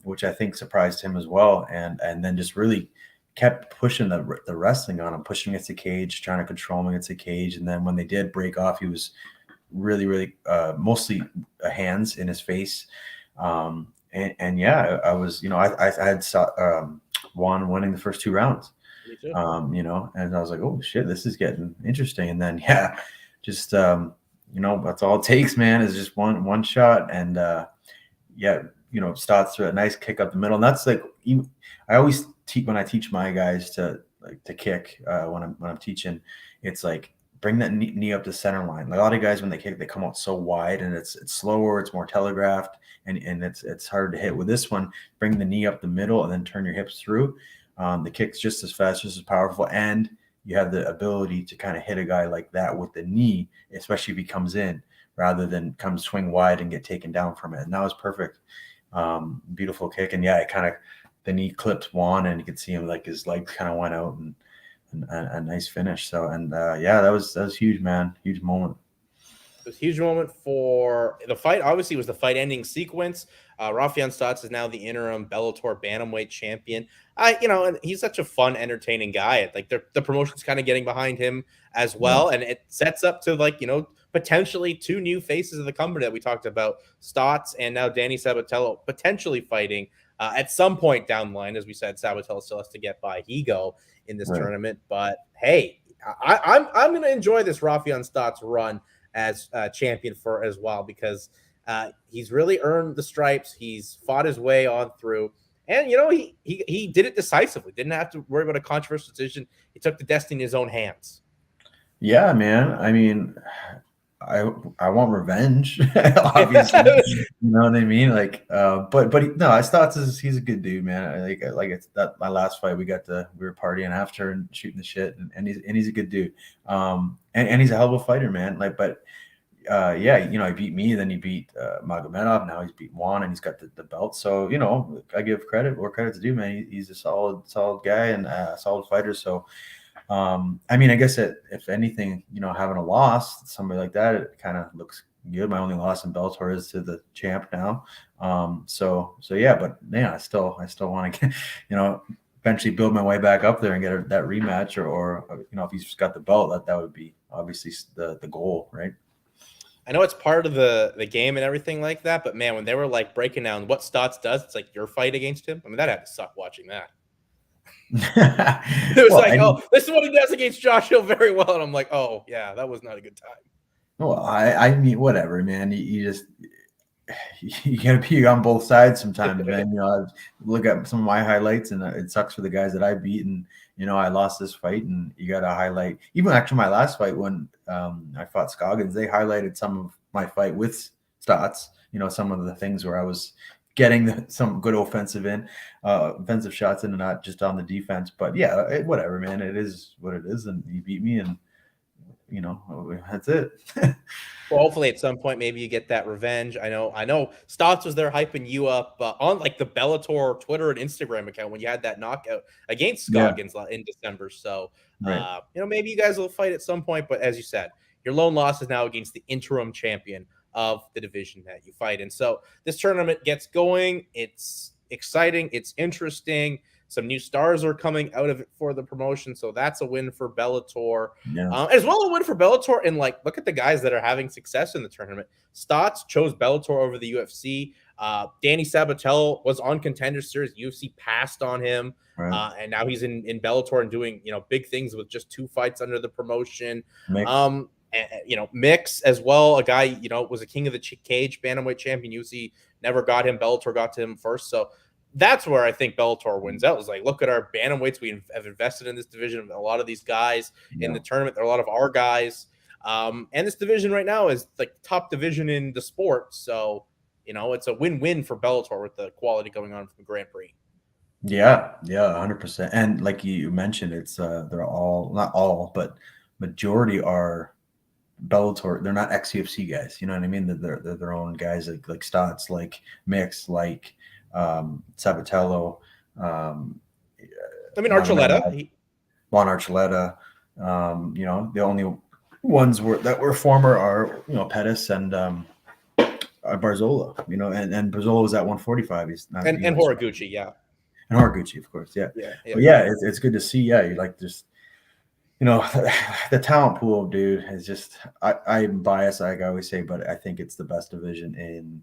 which I think surprised him as well. And then just really kept pushing the wrestling on him, pushing against the cage, trying to control him against the cage. And then when they did break off, he was really mostly hands in his face. And yeah, I was, I had Juan winning the first 2 rounds, and I was like, oh shit, this is getting interesting. And then, yeah, just, that's all it takes, man, is just one shot. And Stotts threw a nice kick up the middle. And that's like, I always when I teach my guys to kick, when I'm teaching, it's like, bring that knee up to center line. Like, a lot of guys, when they kick, they come out so wide, and it's slower, it's more telegraphed, and it's harder to hit. With this one, bring the knee up the middle and then turn your hips through. The kick's just as fast, just as powerful, and you have the ability to kind of hit a guy like that with the knee, especially if he comes in, rather than come swing wide and get taken down from it. And that was perfect. Beautiful kick. And yeah, it kind of, the knee clipped Juan, and you could see him, like, his legs kind of went out, and a nice finish. So, and yeah, that was huge, man. Huge moment. It was a huge moment for the fight. Obviously, it was the fight ending sequence. Rafion Stotts is now the interim Bellator bantamweight champion. And he's such a fun, entertaining guy. Like, the promotion's kind of getting behind him as well, and it sets up to potentially 2 new faces of the company that we talked about, Stotts and now Danny Sabatello, potentially fighting at some point down the line. As we said, Sabatello still has to get by Higo in this tournament, but hey, I'm going to enjoy this Rafion Stotts run as champion as well, because he's really earned the stripes. He's fought his way on through, and he did it decisively. Didn't have to worry about a controversial decision. He took the destiny in his own hands. Yeah, man. I mean, I want revenge, obviously. You know what I mean? Like, but no, Stotts he's a good dude, man. Like it's that my last fight, we were partying after and shooting the shit, and he's a good dude. And he's a hell of a fighter, man. Like, but yeah, he beat me, then he beat Magomedov. Now he's beat Juan, and he's got the belt. So I give credit where credit's due, man. He's a solid guy and a solid fighter. So. I mean, I guess if anything, having a loss, somebody like that, it kind of looks good. My only loss in Bellator is to the champ now. So yeah, but man, I still want to get, eventually build my way back up there and get that rematch, or if he's got the belt, that would be obviously the goal, right? I know it's part of the game and everything like that, but man, when they were like breaking down what Stotts does, it's like your fight against him. I mean, that had to suck watching that. It was Well, like, oh, this is what he does against Josh Hill very well, and I'm like, oh yeah, that was not a good time. well, I mean, whatever, man. You just you gotta be on both sides sometimes, man. I look at some of my highlights, and it sucks for the guys that I beat, and I lost this fight, and you got to highlight. Even actually, my last fight when I fought Scoggins, they highlighted some of my fight with Stotts. Some of the things where I was getting some good offensive shots in, and not just on the defense. But yeah, whatever, man. It is what it is, and you beat me, and that's it. Well, hopefully at some point maybe you get that revenge. I know Stotts was there hyping you up on like the Bellator Twitter and Instagram account when you had that knockout against Yeah, Scoggins in December. So right. maybe you guys will fight at some point. But as you said, your lone loss is now against the interim champion of the division that you fight in. So this tournament gets going. It's exciting. It's interesting. Some new stars are coming out of it for the promotion, so that's a win for Bellator. Yeah, As well a win for Bellator. And like, look at the guys that are having success in the tournament. Stotts chose Bellator over the UFC. Danny Sabatello was on Contender Series. UFC passed on him, right. and now he's in Bellator and doing big things with just 2 fights under the promotion. Mix. Mix as well. A guy was a king of the cage, bantamweight champion. UFC never got him. Bellator got to him first. So that's where I think Bellator wins out. Is like, look at our bantamweights. We have invested in this division. A lot of these guys in the tournament, there are a lot of our guys. And this division right now is like top division in the sport. So, it's a win-win for Bellator with the quality going on from the Grand Prix. Yeah, 100%. And like you mentioned, it's they're all, not all, but majority are Bellator. They're not ex-UFC guys. You know what I mean? They're their own guys, like Stotts, like Mix, like Sabatello, I mean, Archuleta. Juan Archuleta. The only ones that were former are Pettis and Barzola. And Barzola was at 145. He's not, and Horiguchi, yeah. And Horiguchi, of course, yeah. Yeah. But yeah, it's good to see. Yeah, you like just the talent pool, dude, is just. I'm biased, like I always say, but I think it's the best division in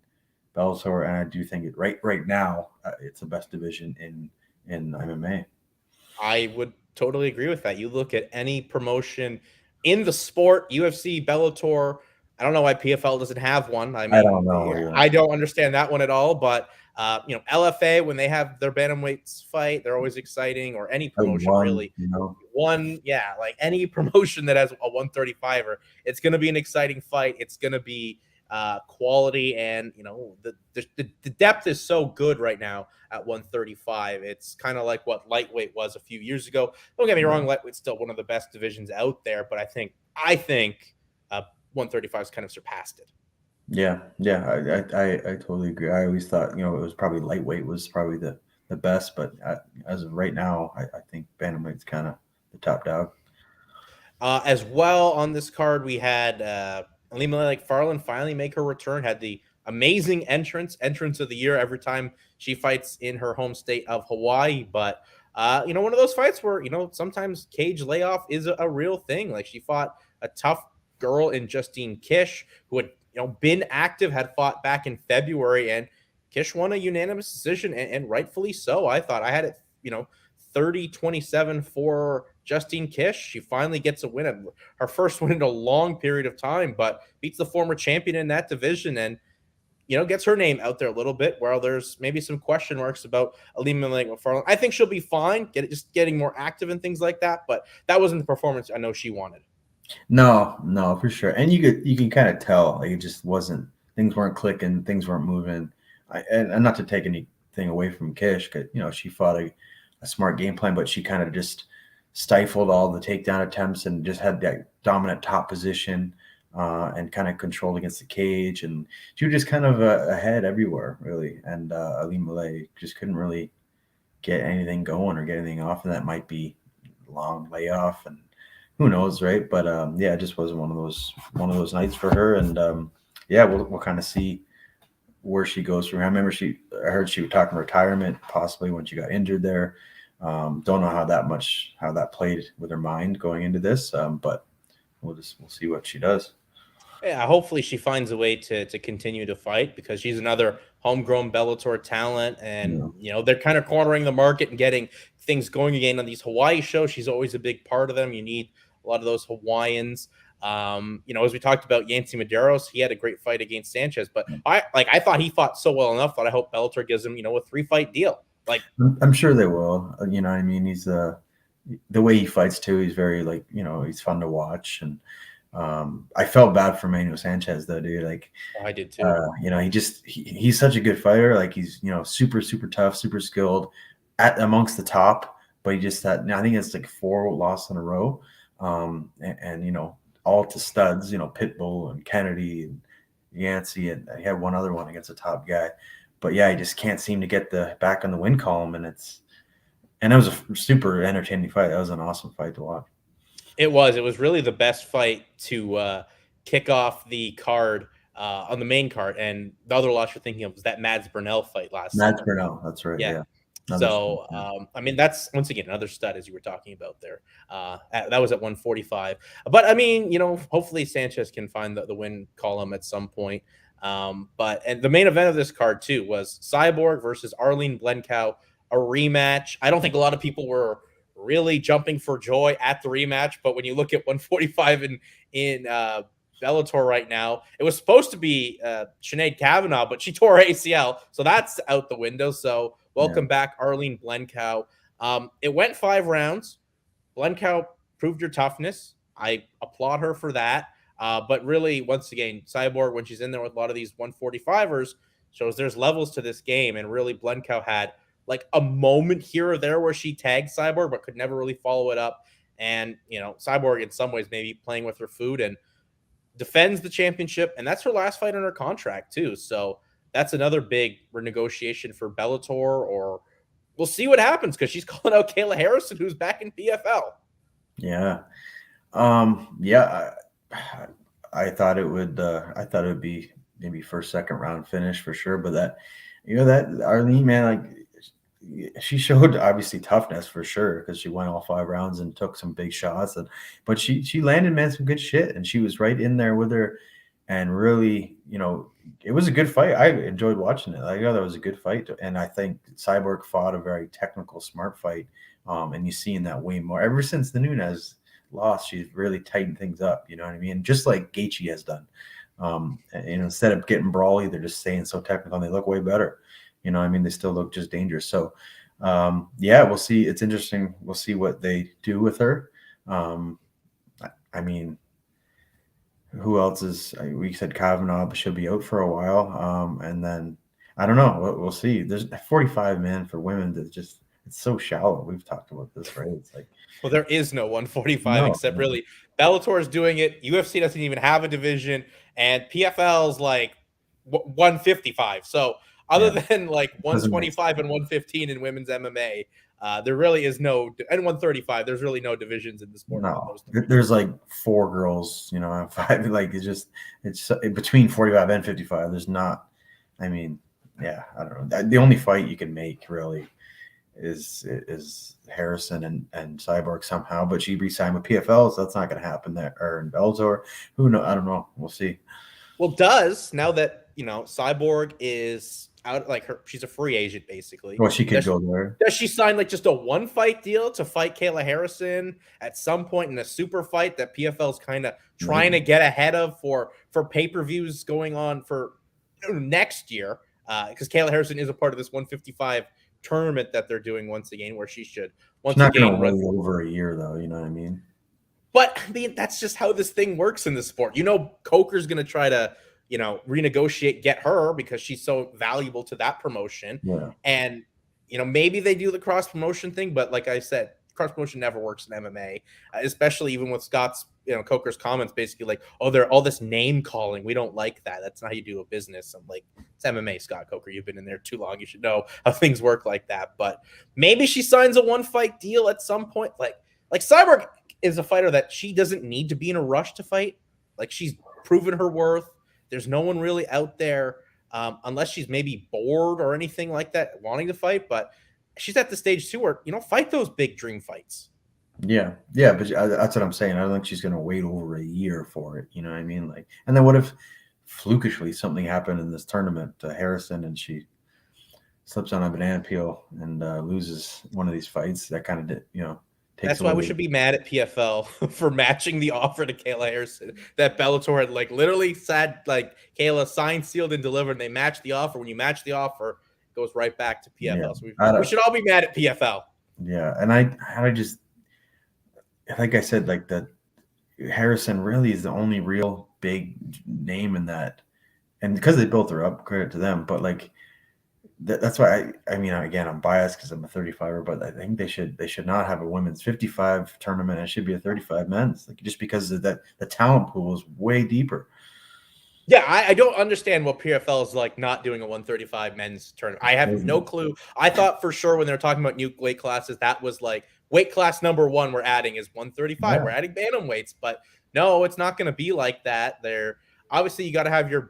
Bellator, and I do think it right now it's the best division in MMA. I would totally agree with that. You look at any promotion in the sport, UFC, Bellator. I don't know why PFL doesn't have one. I mean, I don't know. I don't understand that one at all. But LFA, when they have their bantamweights fight, they're always exciting. Or any promotion really. Like any promotion that has a 135er, it's going to be an exciting fight. It's going to be quality, and the depth is so good right now at 135. It's kind of like what lightweight was a few years ago. Don't get me wrong, lightweight's still one of the best divisions out there, but I think 135 has kind of surpassed it. Yeah, I totally agree. I always thought it was probably lightweight was probably the best, but as of right now, I think bantamweight's kind of the top dog. As well on this card, we had Ilima Farland finally make her return. Had the amazing entrance of the year every time she fights in her home state of Hawaii. But one of those fights where sometimes cage layoff is a real thing. Like, she fought a tough girl in Justine Kish, who had been active, had fought back in February, and Kish won a unanimous decision, and rightfully so. I thought I had it 30-27 for Justine Kish. She finally gets a win, her first win in a long period of time, but beats the former champion in that division, and gets her name out there a little bit, where there's maybe some question marks about Ilima McFarland. I think she'll be fine, just getting more active and things like that, but that wasn't the performance I know she wanted. No, for sure. And you can kind of tell, like, it just wasn't, things weren't clicking, things weren't moving. And not to take anything away from Kish, because she fought a smart game plan, but she kind of just stifled all the takedown attempts and just had that dominant top position and kind of controlled against the cage. And she was just kind of ahead everywhere, really. And Ilima just couldn't really get anything going or get anything off, and that might be a long layoff, and who knows, right? But it just wasn't one of those nights for her. And yeah, we'll kind of see where she goes from here. I heard she was talking retirement possibly when she got injured there. Don't know how that played with her mind going into this, but we'll see what she does. Yeah, hopefully she finds a way to continue to fight, because she's another homegrown Bellator talent, and Yeah. they're kind of cornering the market and getting things going again on these Hawaii shows. She's always a big part of them. You need a lot of those Hawaiians. As we talked about Yancy Medeiros, he had a great fight against Sanchez, but I thought he fought so well enough that I hope Bellator gives him a 3-fight deal. Like, I'm sure they will. You know what I mean? He's the way he fights too. He's very he's fun to watch. And I felt bad for Manuel Sanchez though, dude. Like I did too. He's such a good fighter. Like he's super super tough, super skilled, amongst the top. But he just had, I think it's like 4 losses in a row, and all to studs. Pitbull and Kennedy and Yancey, and he had one other one against a top guy. But yeah, he just can't seem to get the back on the win column, and it was a super entertaining fight. That was an awesome fight to watch. It was really the best fight to kick off the card on the main card. And the other loss you're thinking of was that Mads Burnell fight last Mads Burnell, that's right. Yeah. So, that's, once again, another stud, as you were talking about there. That was at 145. But, hopefully Sanchez can find the win column at some point. And the main event of this card, too, was Cyborg versus Arlene Blencow, a rematch. I don't think a lot of people were really jumping for joy at the rematch, but when you look at 145 in Bellator right now, it was supposed to be Sinead Kavanaugh, but she tore her ACL, so that's out the window. So welcome back, Arlene Blencow. It went 5 rounds. Blencow proved her toughness. I applaud her for that. But really, once again, Cyborg, when she's in there with a lot of these 145ers, shows there's levels to this game, and really Blencow had like a moment here or there where she tagged Cyborg, but could never really follow it up. And, Cyborg in some ways maybe playing with her food, and defends the championship. And that's her last fight on her contract too. So that's another big renegotiation for Bellator, or we'll see what happens, because she's calling out Kayla Harrison, who's back in PFL. Yeah. I thought it would be maybe first, second round finish for sure. But that Arlene, man, like, she showed obviously toughness for sure, because she went all 5 rounds and took some big shots, but she landed, man, some good shit, and she was right in there with her, and really, it was a good fight. I enjoyed watching it. I thought that was a good fight, and I think Cyborg fought a very technical, smart fight, and you've seen that way more ever since the Nunes loss. She's really tightened things up, you know what I mean? Just like Gaethje has done. Instead of getting brawly, they're just staying so technical, and they look way better. They still look just dangerous. So, we'll see. It's interesting. We'll see what they do with her. Who else is? We said Kavanaugh, but she'll be out for a while. And then I don't know. We'll see. There's 45, man, for women. It's so shallow. We've talked about this, right? It's like, well, there is no 145 except really Bellator is doing it. UFC doesn't even have a division, and PFL's like 155. So other than like 125 and 115 in women's MMA, there really is no, and 135. There's really no divisions in the sport. No, there's like 4 girls, 5. Like it's between 45 and 55. There's not. I don't know. The only fight you can make really is Harrison and Cyborg somehow, but she re-signed with PFL, so that's not going to happen there, or in Bellator. Who knows? I don't know. We'll see. Well, now that Cyborg is out, like she's a free agent basically. Well, she could go there. Does she sign like just a 1-fight deal to fight Kayla Harrison at some point in a super fight that PFL's kind of trying to get ahead of for pay-per-views going on for next year? Because Kayla Harrison is a part of this 155 tournament that they're doing once again, where she should once again. It's not going to run over a year, though. You know what I mean? But that's just how this thing works in the sport. Coker's going to try to, renegotiate, get her, because she's so valuable to that promotion. Yeah. And, maybe they do the cross promotion thing, but like I said, cross promotion never works in MMA, especially even with Scott's, Coker's comments basically like, oh, they're all this name calling. We don't like that. That's not how you do a business. I'm like, it's MMA, Scott Coker. You've been in there too long. You should know how things work like that. But maybe she signs a 1-fight deal at some point. Like Cyborg is a fighter that she doesn't need to be in a rush to fight. Like, she's proven her worth. there's no one really out there, unless she's maybe bored or anything like that, wanting to fight. But she's at the stage too where, fight those big dream fights. Yeah, yeah, but that's what I'm saying. I don't think she's gonna wait over a year for it. You know what I mean? Like, and then what if flukishly something happened in this tournament to Harrison and she slips on a banana peel and loses one of these fights? That kind of takes That's why we away. should be mad at PFL for matching the offer to Kayla Harrison that Bellator had like literally said like Kayla signed, sealed, and delivered, and they matched the offer. When you match the offer, it goes right back to Yeah, PFL. So we should all be mad at PFL. yeah, and I just like I said, like that Harrison really is the only real big name in that, and because they built her up, credit to them. But like that's why I mean, again, I'm biased because I'm a 35er, but I think they should not have a women's 55 tournament. It should be a 35 men's, like just because of that the talent pool is way deeper. Yeah, I don't understand what PFL is like not doing a 135 men's tournament. I have no clue. I thought for sure when they were talking about new weight classes, that was like weight class number one we're adding is 135. Yeah. We're adding bantamweights, but no, it's not going to be like that. There, obviously, you got to have your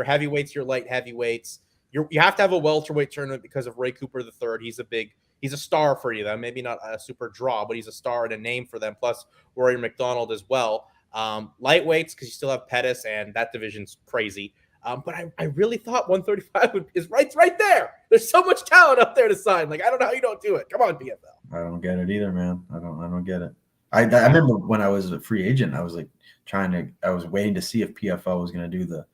heavyweights, your light heavyweights. You have to have a welterweight tournament because of Ray Cooper III. He's a star for you. Then maybe not a super draw, but he's a star and a name for them. Plus Rory McDonald as well. Lightweights because you still have Pettis and that division's crazy. But I really thought 135 is right there. There's so much talent up there to sign. Like I don't know how you don't do it. Come on, PFL. I don't get it either, man. I don't get it. I remember when I was a free agent, I was like I was waiting to see if PFL was going to do the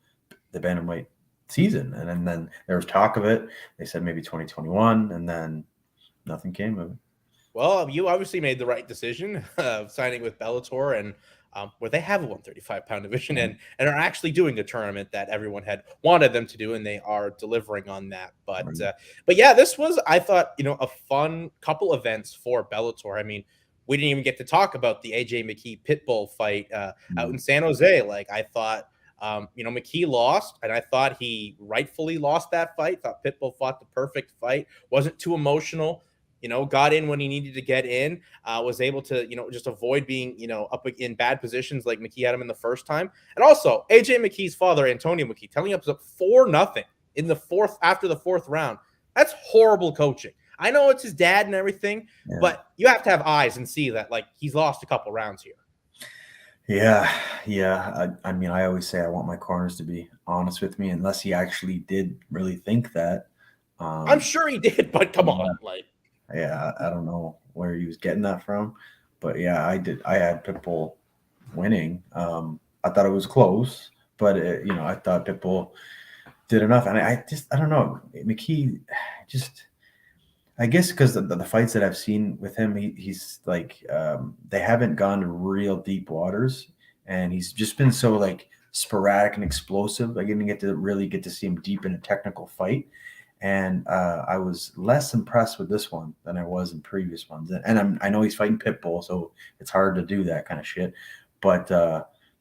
bantamweight season, and then there was talk of it. They said maybe 2021, and then nothing came of it. Well, you obviously made the right decision of signing with Bellator and where they have a 135-pound division and are actually doing a tournament that everyone had wanted them to do, and they are delivering on that. But but yeah, this was, I thought, a fun couple events for Bellator. I mean, we didn't even get to talk about the AJ McKee Pitbull fight out in San Jose. Like I thought, McKee lost, and I thought he rightfully lost that fight. Thought Pitbull fought the perfect fight, wasn't too emotional. Got in when he needed to get in, was able to, just avoid being, up in bad positions like McKee had him in the first time. And also, AJ McKee's father, Antonio McKee, telling us up 4-0 in the fourth after the fourth round. That's horrible coaching. I know it's his dad and everything, but you have to have eyes and see that, like, he's lost a couple rounds here. Yeah. I mean, I always say I want my corners to be honest with me, unless he actually did really think that. I'm sure he did, but come on, like. Yeah, I don't know where he was getting that from, but yeah, I did. I had Pitbull winning. I thought it was close, but I thought Pitbull did enough, and I don't know. McKee, I guess because the fights that I've seen with him, he's like they haven't gone to real deep waters, and he's just been so like sporadic and explosive. I didn't get to see him deep in a technical fight. And I was less impressed with this one than I was in previous ones. And I know he's fighting Pitbull, so it's hard to do that kind of shit. But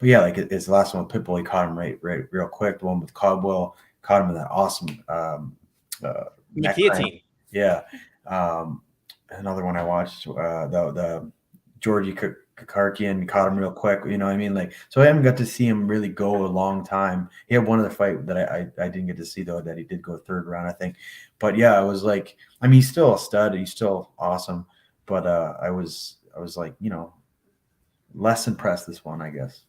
yeah, like it's the last one with Pitbull, he caught him right real quick. The one with Caldwell caught him in that awesome guillotine. Yeah. Another one I watched, the Georgie Kakarkian caught him real quick. You know what I mean? Like, so I haven't got to see him really go a long time. He had one other fight that I didn't get to see, though, that he did go third round, I think. But yeah, I was like, I mean, he's still a stud. He's still awesome. But I was like, less impressed this one, I guess.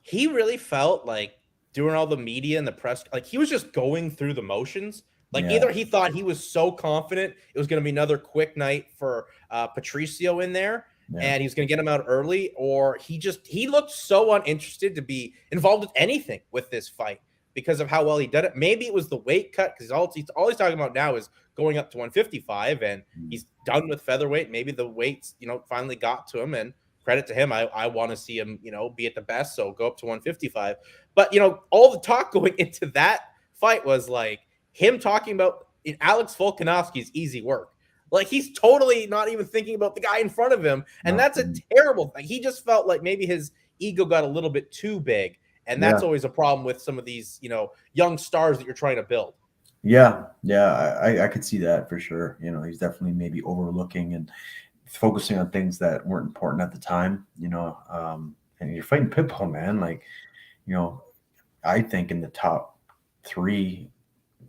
He really felt like doing all the media and the press, like he was just going through the motions. Like either he thought he was so confident it was going to be another quick night for Patricio in there, and he was going to get him out early, or he looked so uninterested to be involved with anything with this fight because of how well he did it. Maybe it was the weight cut, because all he's talking about now is going up to 155, and he's done with featherweight. Maybe the weights, finally got to him, and credit to him. I want to see him, be at the best, so go up to 155. But, all the talk going into that fight was like him talking about Alex Volkanovski's easy work. Like, he's totally not even thinking about the guy in front of him, and that's a terrible thing. He just felt like maybe his ego got a little bit too big, and that's always a problem with some of these, young stars that you're trying to build. Yeah, I could see that for sure. He's definitely maybe overlooking and focusing on things that weren't important at the time, and you're fighting Pitbull, man. Like, I think in the top 3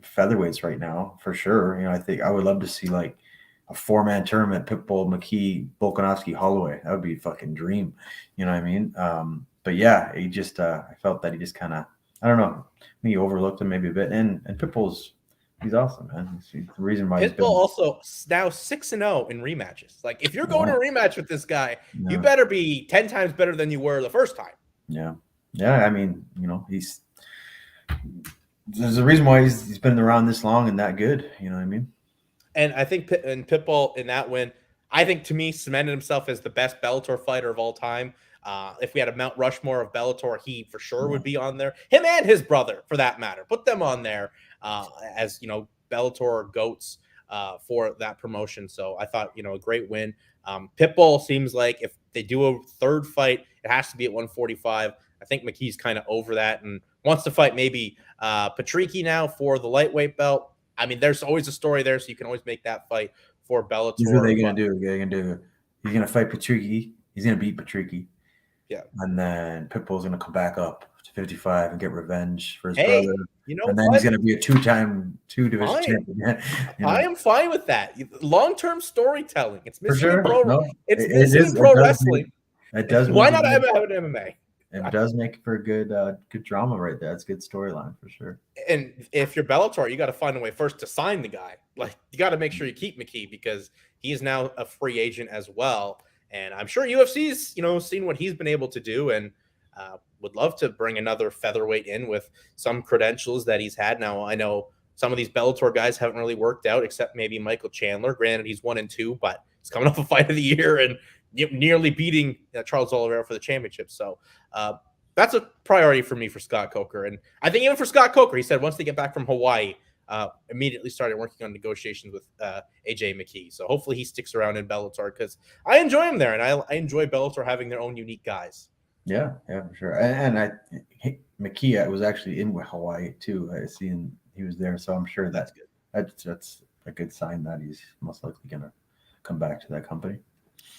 featherweights right now for sure. I think I would love to see like a 4-man tournament: Pitbull, McKee, Volkanovski, Holloway. That would be a fucking dream. You know what I mean? But yeah, he just I felt that he just kind of, I don't know, he overlooked him maybe a bit. And Pitbull's, he's awesome, man. He's the reason why he's Pitbull been also now 6-0 in rematches. Like, if you're going to a rematch with this guy, you yeah. better be 10 times better than you were the first time. Yeah. I mean, there's a reason why he's been around this long and that good. You know what I mean? And I think Pitbull in that win, I think to me cemented himself as the best Bellator fighter of all time. If we had a Mount Rushmore of Bellator, he for sure would be on there. Him and his brother, for that matter. Put them on there as, Bellator goats for that promotion. So I thought, a great win. Pitbull seems like if they do a third fight, it has to be at 145. I think McKee's kind of over that and wants to fight maybe Patricky now for the lightweight belt. I mean, there's always a story there, so you can always make that fight for Bellator. Here's what they're gonna do. He's gonna fight Patricky. He's gonna beat Patricky. Yeah. And then Pitbull's gonna come back up to 55 and get revenge for his brother. And then he's gonna be a two-division champion. I am fine with that. Long-term storytelling. It's missing sure. It's missing pro wrestling. It does. Why not have an MMA? It does make for good drama right there. It's a good storyline for sure. And if you're Bellator, you got to find a way first to sign the guy. Like, you got to make sure you keep McKee because he is now a free agent as well. And I'm sure UFC's, seen what he's been able to do and would love to bring another featherweight in with some credentials that he's had. Now, I know some of these Bellator guys haven't really worked out, except maybe Michael Chandler. Granted, he's 1-2, but he's coming off a fight of the year and nearly beating Charles Oliveira for the championship. So that's a priority for me for Scott Coker. And I think even for Scott Coker, he said once they get back from Hawaii, immediately started working on negotiations with AJ McKee. So hopefully he sticks around in Bellator because I enjoy him there. And I enjoy Bellator having their own unique guys. Yeah, for sure. And McKee was actually in Hawaii too. I seen he was there. So I'm sure that's good. That's a good sign that he's most likely going to come back to that company.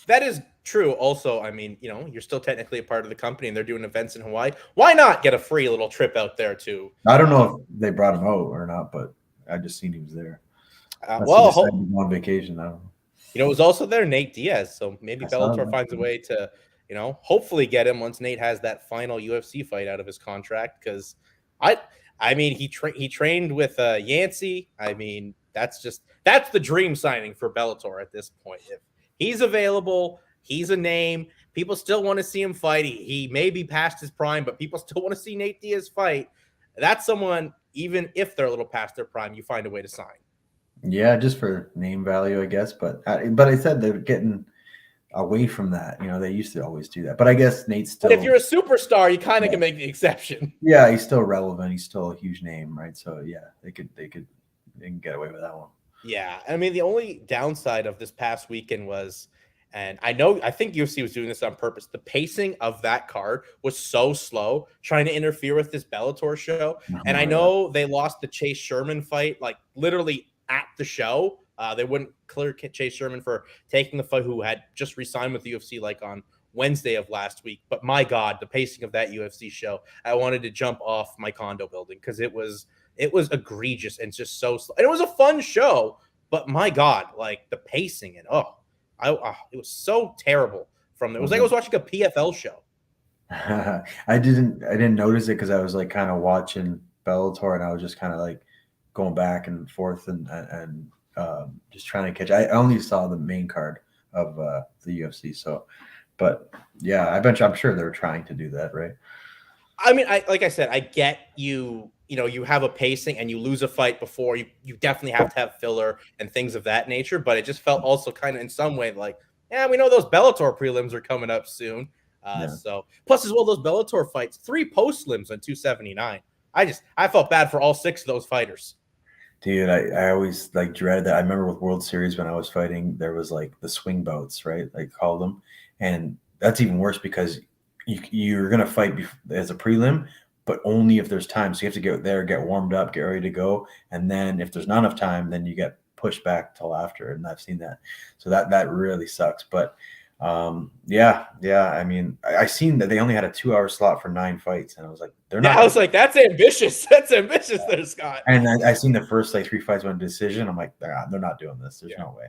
That is true. Also, I mean, you're still technically a part of the company and they're doing events in Hawaii. Why not get a free little trip out there too? I don't know if they brought him out or not, but I just seen he was there. On vacation. I don't know. It was also there Nate Diaz. So maybe Bellator finds a way to, hopefully get him once Nate has that final UFC fight out of his contract. Because I mean, he trained with Yancey. I mean, that's the dream signing for Bellator at this point. If he's available, he's a name. People still want to see him fight. He may be past his prime, but people still want to see Nate Diaz fight. That's someone, even if they're a little past their prime, you find a way to sign. Yeah, just for name value, I guess. But I said they're getting away from that. They used to always do that. But I guess Nate's still. But if you're a superstar, you kind of can make the exception. Yeah, he's still relevant. He's still a huge name, right? So yeah, they can get away with that one. Yeah, I mean, the only downside of this past weekend was, and I think UFC was doing this on purpose, the pacing of that card was so slow, trying to interfere with this Bellator show. And I know they lost the Chase Sherman fight, like literally at the show. They wouldn't clear Chase Sherman for taking the fight, who had just re-signed with the UFC like on Wednesday of last week. But my God, the pacing of that UFC show, I wanted to jump off my condo building because it was egregious and just so slow. And it was a fun show, but my God, like the pacing and it was so terrible. It was like I was watching a PFL show. I didn't notice it because I was like kind of watching Bellator and I was just kind of like going back and forth and just trying to catch. I only saw the main card of the UFC. So, but yeah, I'm sure they're trying to do that, right? I mean, like I said, I get you. You have a pacing and you lose a fight before you definitely have to have filler and things of that nature. But it just felt also kind of in some way like, yeah, we know those Bellator prelims are coming up soon. So plus as well, those Bellator fights, 3 post limbs on 279. I felt bad for all 6 of those fighters. Dude, I always like dreaded that. I remember with World Series when I was fighting, there was like the swing bouts, right? They called them. And that's even worse because you're going to fight as a prelim, but only if there's time. So you have to get there, get warmed up, get ready to go. And then if there's not enough time, then you get pushed back till after. And I've seen that. So that really sucks. But Yeah. I mean, I seen that they only had a 2-hour slot for 9 fights, and I was like, they're Yeah, not I gonna. was like, that's ambitious. That's ambitious there, Scott. And I seen the first like 3 fights went to decision. I'm like, they're not doing this. There's Yeah. no way.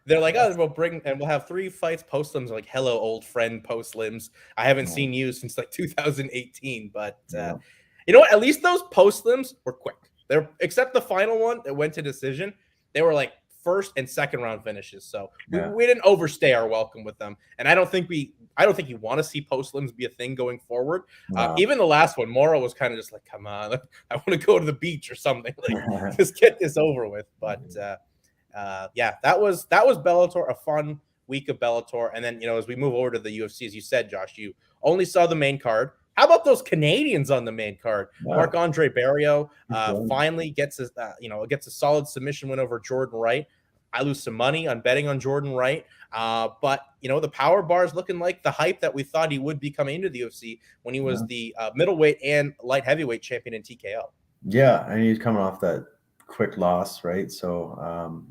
They're like, oh, we'll have 3 fights post limbs. Like, hello, old friend, post limbs. I haven't seen you since like 2018. But Yeah. you know what? At least those post limbs were quick. They're except the final one that went to decision. They were like first and second round finishes. So we didn't overstay our welcome with them. And I don't think you want to see post limbs be a thing going forward. Even the last one, Moro was kind of just like, come on, I want to go to the beach or something. Like, just get this over with. But yeah, that was Bellator, a fun week of Bellator. And then, as we move over to the UFC, as you said, Josh, you only saw the main card. How about those Canadians on the main card? Wow. Marc-Andre Barriault finally gets a solid submission win over Jordan Wright. I lose some money on betting on Jordan Wright, but the power bar is looking like the hype that we thought he would be coming into the UFC when he was the middleweight and light heavyweight champion in TKO. Yeah, and he's coming off that quick loss, right? So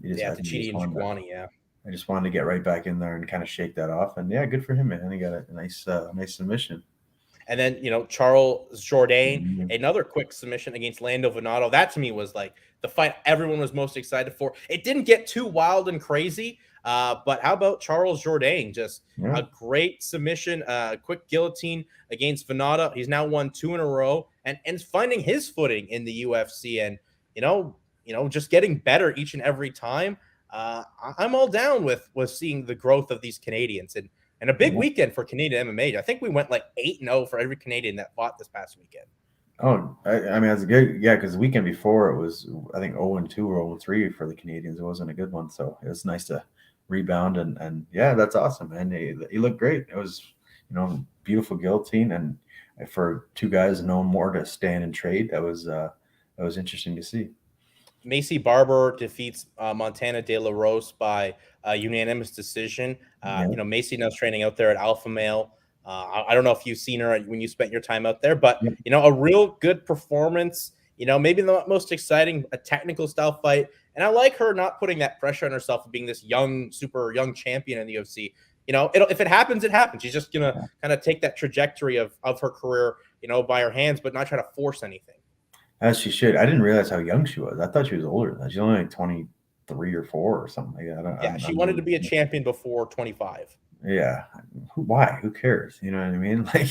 the Chidi and Jawani, I just wanted to get right back in there and kind of shake that off, and yeah, good for him, man. He got a nice submission. And then, Charles Jourdain, another quick submission against Lando Venado. That to me was like the fight everyone was most excited for. It didn't get too wild and crazy, but how about Charles Jourdain? Just a great submission, quick guillotine against Venado. He's now won 2 in a row and finding his footing in the UFC, and just getting better each and every time. I'm all down with seeing the growth of these Canadians and a big weekend for Canadian MMA. I think we went like 8-0 for every Canadian that fought this past weekend. Oh, I mean, that's good. Yeah, because the weekend before it was, I think, 0-2 or 0-3 for the Canadians. It wasn't a good one. So it was nice to rebound. And yeah, that's awesome, man. He looked great. It was, beautiful guillotine. And for 2 guys known more to stand and trade, that was interesting to see. Macy Barber defeats Montana De La Rose by unanimous decision. Macy now's training out there at Alpha Male. I don't know if you've seen her when you spent your time out there, but a real good performance. Maybe the most exciting, a technical style fight, and I like her not putting that pressure on herself of being this super young champion in the UFC. If it happens, it happens. She's just gonna kind of take that trajectory of her career, by her hands, but not try to force anything. As she should. I didn't realize how young she was. I thought she was older than that. She's only like 23 or 4 or something like that. She wanted to be a champion before 25. Yeah. Why? Who cares? You know what I mean? Like,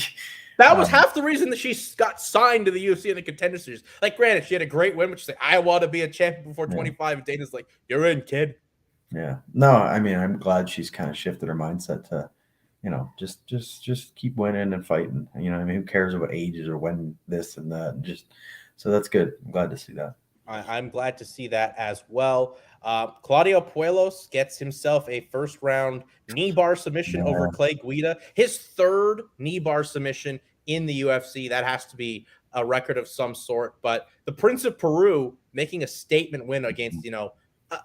that was half the reason that she got signed to the UFC and the Contender Series. Like, granted, she had a great win, but she's like, I want to be a champion before 25. And Dana's like, you're in, kid. Yeah. No, I mean, I'm glad she's kind of shifted her mindset to, just keep winning and fighting. I mean, who cares about ages or when this and that? And so that's good. I'm glad to see that. I'm glad to see that as well. Claudio Puelos gets himself a first-round knee bar submission over Clay Guida. His 3rd knee bar submission in the UFC. That has to be a record of some sort. But the Prince of Peru making a statement win against,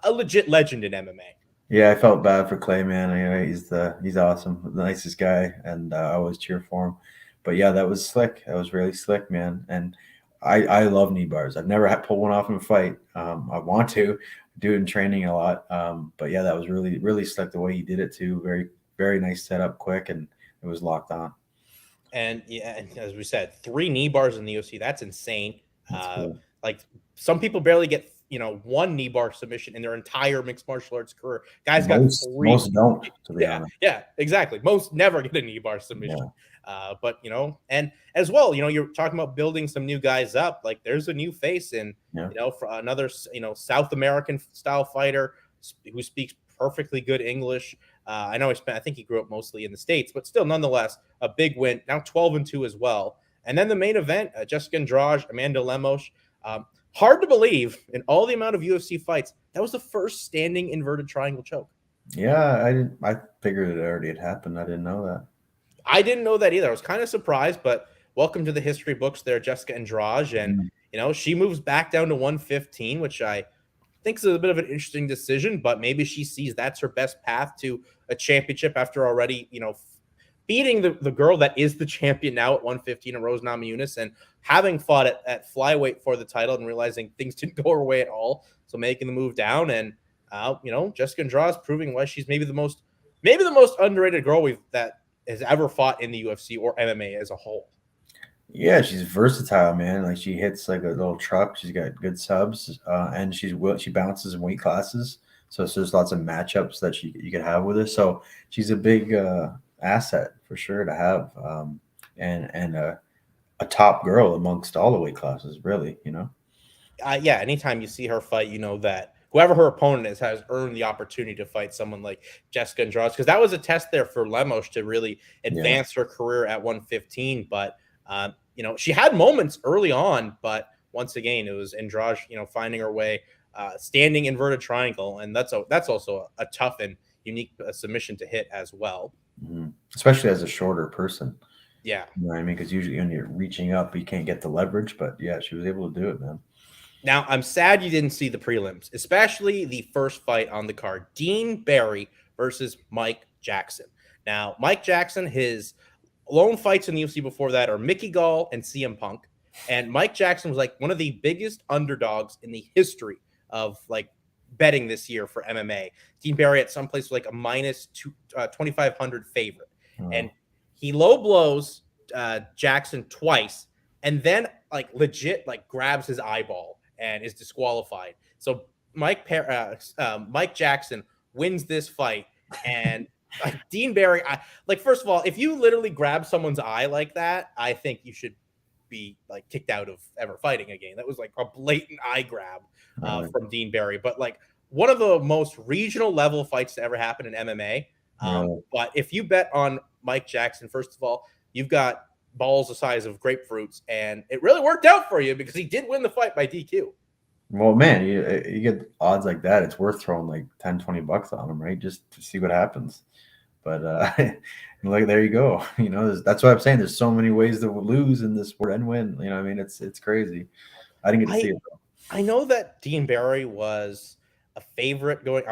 a legit legend in MMA. Yeah, I felt bad for Clay, man. He's awesome, the nicest guy, and I always cheer for him. But yeah, that was slick. That was really slick, man. And I love knee bars. I've never had pulled one off in a fight. I want to do it in training a lot. But yeah, that was really, really slick the way he did it too. Very, very nice setup, quick, and it was locked on. And yeah, and as we said, 3 knee bars in the UFC. That's insane. Cool. Like, some people barely get 1 knee bar submission in their entire mixed martial arts career. Guys got 3. Most don't, to be honest. Yeah, exactly. Most never get a knee bar submission. Yeah. But and as well, you're talking about building some new guys up. Like, there's a new face in for another South American style fighter who speaks perfectly good English. I think he grew up mostly in the States, but still, nonetheless, a big win. Now 12-2 as well. And then the main event, Jessica Andrade, Amanda Lemos. Hard to believe, in all the amount of UFC fights, that was the first standing inverted triangle choke. Yeah, I figured it already had happened. I didn't know that. I didn't know that either. I was kind of surprised, but welcome to the history books there, Jessica Andrade. And, she moves back down to 115, which I think is a bit of an interesting decision, but maybe she sees that's her best path to a championship after already, beating the girl that is the champion now at 115, Rose Namajunas, and having fought at flyweight for the title and realizing things didn't go her way at all. So making the move down, and Jessica Andrade is proving why she's maybe the most maybe the most underrated girl that has ever fought in the UFC or MMA as a whole. Yeah, she's versatile, man. Like she hits like a little truck. She's got good subs, and she bounces in weight classes. So there's lots of matchups that you could have with her. So she's a big asset for sure to have, and a top girl amongst all the weight classes, really. Yeah, anytime you see her fight, you know that whoever her opponent is has earned the opportunity to fight someone like Jessica Andrade, because that was a test there for Lemos to really Yeah, advance her career at 115. But she had moments early on, but once again, it was Andrade, finding her way, standing inverted triangle, and that's also a tough and unique submission to hit as well. especially as a shorter person. Yeah. You know what I mean? Because usually when you're reaching up, you can't get the leverage. But yeah, she was able to do it, man. Now, I'm sad you didn't see the prelims, especially the first fight on the card, Dean Barry versus Mike Jackson. Now, Mike Jackson, his lone fights in the UFC before that are Mickey Gall and CM Punk. And Mike Jackson was like one of the biggest underdogs in the history of like betting this year for MMA. Dean Barry at some place was like a minus 2,500 favorite. And he low blows Jackson twice and then like legit like grabs his eyeball and is disqualified. So Mike Jackson wins this fight, and like Dean Barry, first of all, if you literally grab someone's eye like that, I think you should be like kicked out of ever fighting again. That was like a blatant eye grab from Dean Barry, but like one of the most regional level fights to ever happen in MMA. But if you bet on Mike Jackson, first of all, you've got balls the size of grapefruits, and it really worked out for you because he did win the fight by DQ. Well, man, you get odds like that, it's worth throwing like 10, $20 on them, right? Just to see what happens. But like there you go. That's what I'm saying. There's so many ways to lose in this sport and win. I mean, it's crazy. I didn't get to see it though. I know that Dean Barry was a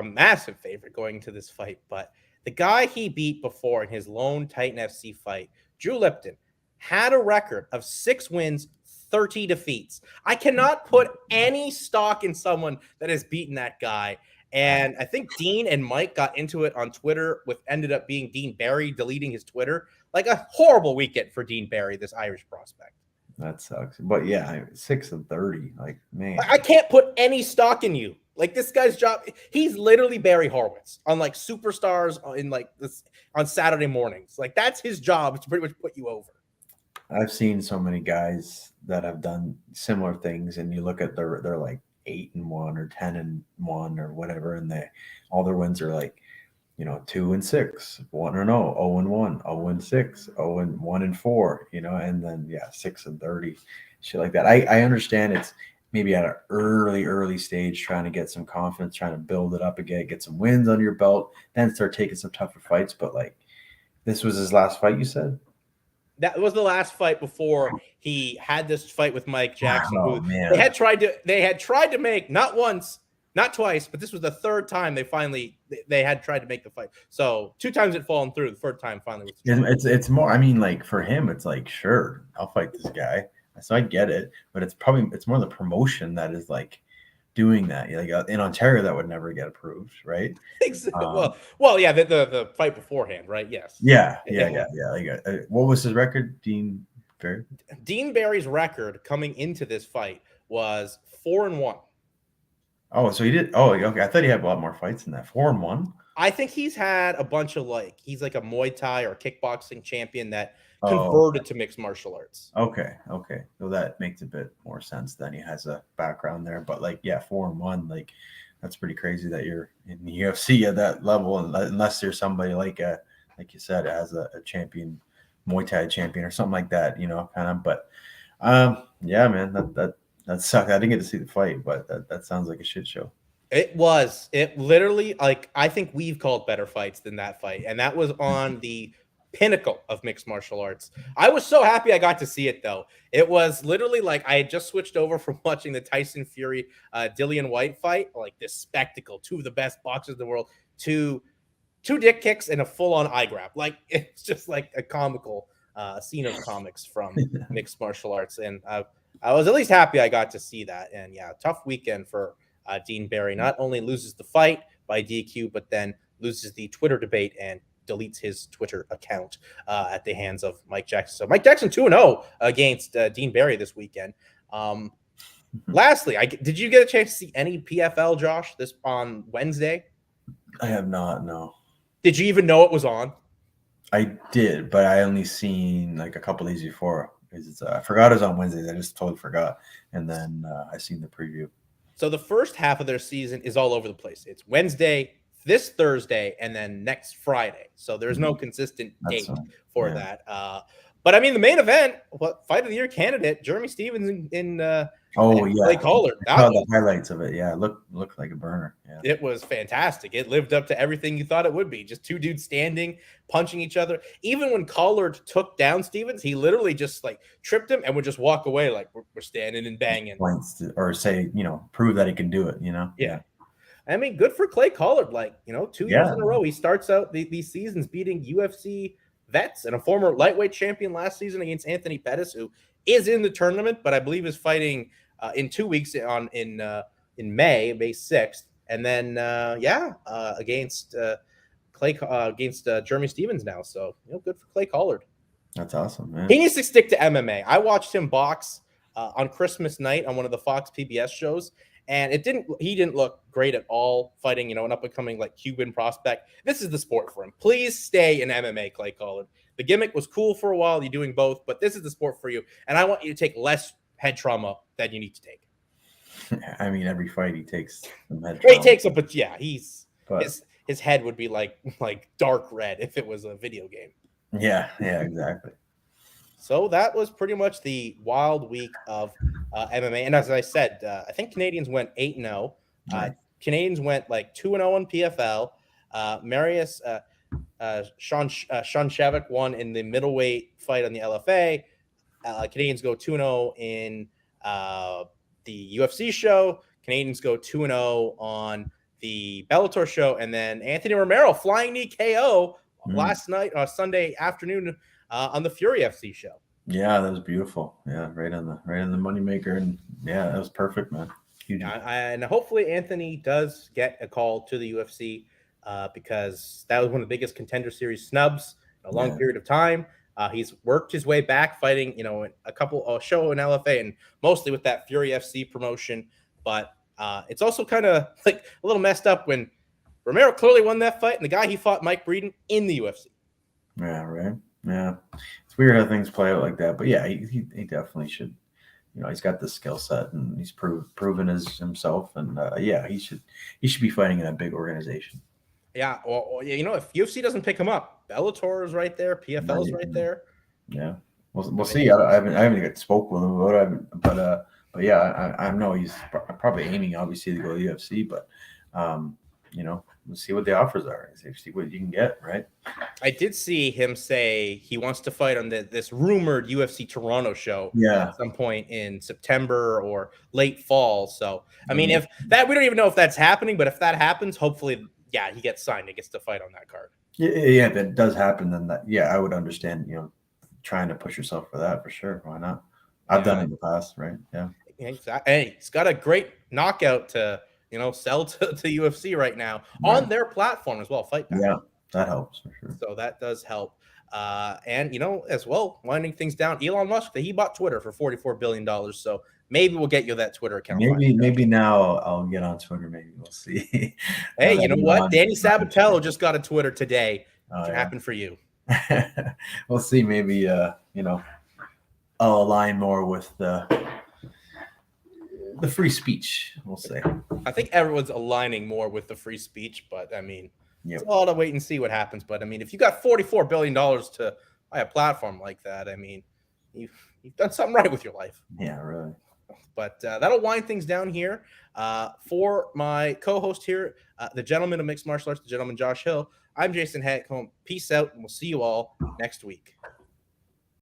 massive favorite going into this fight, but the guy he beat before in his lone Titan FC fight, Drew Lipton, had a record of 6 wins, 30 defeats. I cannot put any stock in someone that has beaten that guy. And I think Dean and Mike got into it on Twitter with ended up being Dean Barry deleting his Twitter. Like a horrible weekend for Dean Barry, this Irish prospect. That sucks. But yeah, 6 and 30. Like, man. I can't put any stock in you. Like this guy's job, he's literally Barry Horowitz on like Superstars in like this on Saturday mornings. Like that's his job to pretty much put you over. I've seen so many guys that have done similar things, and you look at they're like 8-1 or 10-1 or whatever, and all their wins are like 2-6, 1-0, 0-1, 0-6, 0-1-4, and then 6 and 30, shit like that. I understand it's maybe at an early stage trying to get some confidence, trying to build it up again, get some wins under your belt, then start taking some tougher fights. But like this was his last fight, you said? That was the last fight before he had this fight with Mike Jackson, who man. they had tried to make not once, not twice, but this was the third time they had tried to make the fight. So 2 times it fallen through. The third time finally was. It's more. I mean, like for him, it's like sure, I'll fight this guy. So I get it, but it's more the promotion that is like doing that. Like in Ontario, that would never get approved, right? Exactly. Yeah, the fight beforehand, right? Yes. Yeah. Like, what was his record, Dean Barry? Dean Barry's record coming into this fight was 4-1. Oh, so he did. Oh, okay. I thought he had a lot more fights than that. 4-1. I think he's had a bunch of he's like a Muay Thai or kickboxing champion that converted to mixed martial arts. Okay. So that makes a bit more sense. Then he has a background there, but 4-1, like that's pretty crazy that you're in the UFC at that level, unless there's somebody like you said, as a champion, Muay Thai champion or something like that, kind of. But yeah, man, that sucked. I didn't get to see the fight, but that sounds like a shit show. It was. It literally, I think we've called better fights than that fight, and that was on the pinnacle of mixed martial arts. I was so happy I got to see it, though. It was literally like I had just switched over from watching the Tyson Fury, Dillian White fight, like this spectacle, 2 of the best boxers in the world, to 2 dick kicks and a full-on eye grab. Like it's just like a comical scene of comics from mixed martial arts, and I was at least happy I got to see that. And yeah, tough weekend for Dean Barry. Not only loses the fight by DQ, but then loses the Twitter debate and deletes his Twitter account at the hands of Mike Jackson. So Mike Jackson 2-0 against Dean Barry this weekend. Lastly, did you get a chance to see any PFL, Josh, this on Wednesday? I have not, no. Did you even know it was on? I did, but I only seen like a couple days before. I forgot it was on Wednesdays. I just totally forgot. And then I seen the preview. So the first half of their season is all over the place. It's Wednesday, this Thursday, and then next Friday. So there's no consistent date for that. But I mean, the main event, fight of the year candidate, Jeremy Stephens in Clay Collard. The highlights of it. Yeah, looked like a burner. Yeah, it was fantastic. It lived up to everything you thought it would be. Just two dudes standing, punching each other. Even when Collard took down Stephens, he literally just like tripped him and would just walk away like we're standing and banging. Or say, prove that he can do it. Yeah. I mean, good for Clay Collard. Like, 2 years in a row, he starts out these seasons beating UFC vets and a former lightweight champion last season against Anthony Pettis, who is in the tournament, but I believe is fighting in 2 weeks in May 6th, and then against Jeremy Stephens now. So good for Clay Collard. That's awesome, man. He needs to stick to MMA. I watched him box on Christmas night on one of the Fox PBS shows. And he didn't look great at all fighting, an up and coming like Cuban prospect. This is the sport for him. Please stay in MMA, Clay Collard. The gimmick was cool for a while. You're doing both, but this is the sport for you. And I want you to take less head trauma than you need to take. I mean, every fight he takes some head trauma. He takes it, but yeah, his head would be like dark red if it was a video game. Yeah, exactly. So that was pretty much the wild week of MMA. And as I said, I think Canadians went 8-0. Canadians went like 2-0 on PFL. Marius Sean Shavik won in the middleweight fight on the LFA. Canadians go 2-0 in the UFC show. Canadians go 2-0 on the Bellator show. And then Anthony Romero, flying knee KO last night, Sunday afternoon, on the Fury FC show. Yeah, that was beautiful. Yeah, right on the moneymaker, and yeah, that was perfect, man. Huge. And hopefully Anthony does get a call to the UFC because that was one of the biggest Contender Series snubs in a long period of time. He's worked his way back fighting, a show in LFA and mostly with that Fury FC promotion. But it's also kind of like a little messed up when Romero clearly won that fight and the guy he fought, Mike Breeden, in the UFC. Yeah, right. Yeah, it's weird how things play out like that, but yeah, he definitely should. He's got the skill set and he's proven as himself, and he should be fighting in a big organization. Yeah, well, if UFC doesn't pick him up, Bellator is right there, PFL is right there. Yeah, we'll see. I haven't even spoke with him about it, but yeah, I know he's probably aiming obviously to go to UFC, but we'll see what the offers are. See what you can get, right? I did see him say he wants to fight on this rumored UFC Toronto show at some point in September or late fall. So, I mean, if that, we don't even know if that's happening, but if that happens, hopefully, he gets signed and gets to fight on that card. Yeah, if it does happen, then I would understand, trying to push yourself for that for sure. Why not? I've done it in the past, right? Yeah. Exactly. Hey, he's got a great knockout to sell to UFC right now on their platform as well. Fight Pass. Yeah, that helps for sure. So that does help. And as well, winding things down, Elon Musk, he bought Twitter for $44 billion. So maybe we'll get you that Twitter account. Maybe now I'll get on Twitter. Maybe we'll see. Hey, you know what? Danny Sabatello just got a Twitter today. It can happen for you. We'll see. Maybe I'll align more with the free speech, we'll say. I think everyone's aligning more with the free speech, but I mean, it's all to wait and see what happens. But I mean, if you got $44 billion to buy a platform like that, I mean, you've done something right with your life. Yeah, really. But that'll wind things down here. For my co-host here, the gentleman of mixed martial arts, the gentleman Josh Hill, I'm Jason Hagholm. Peace out, and we'll see you all next week.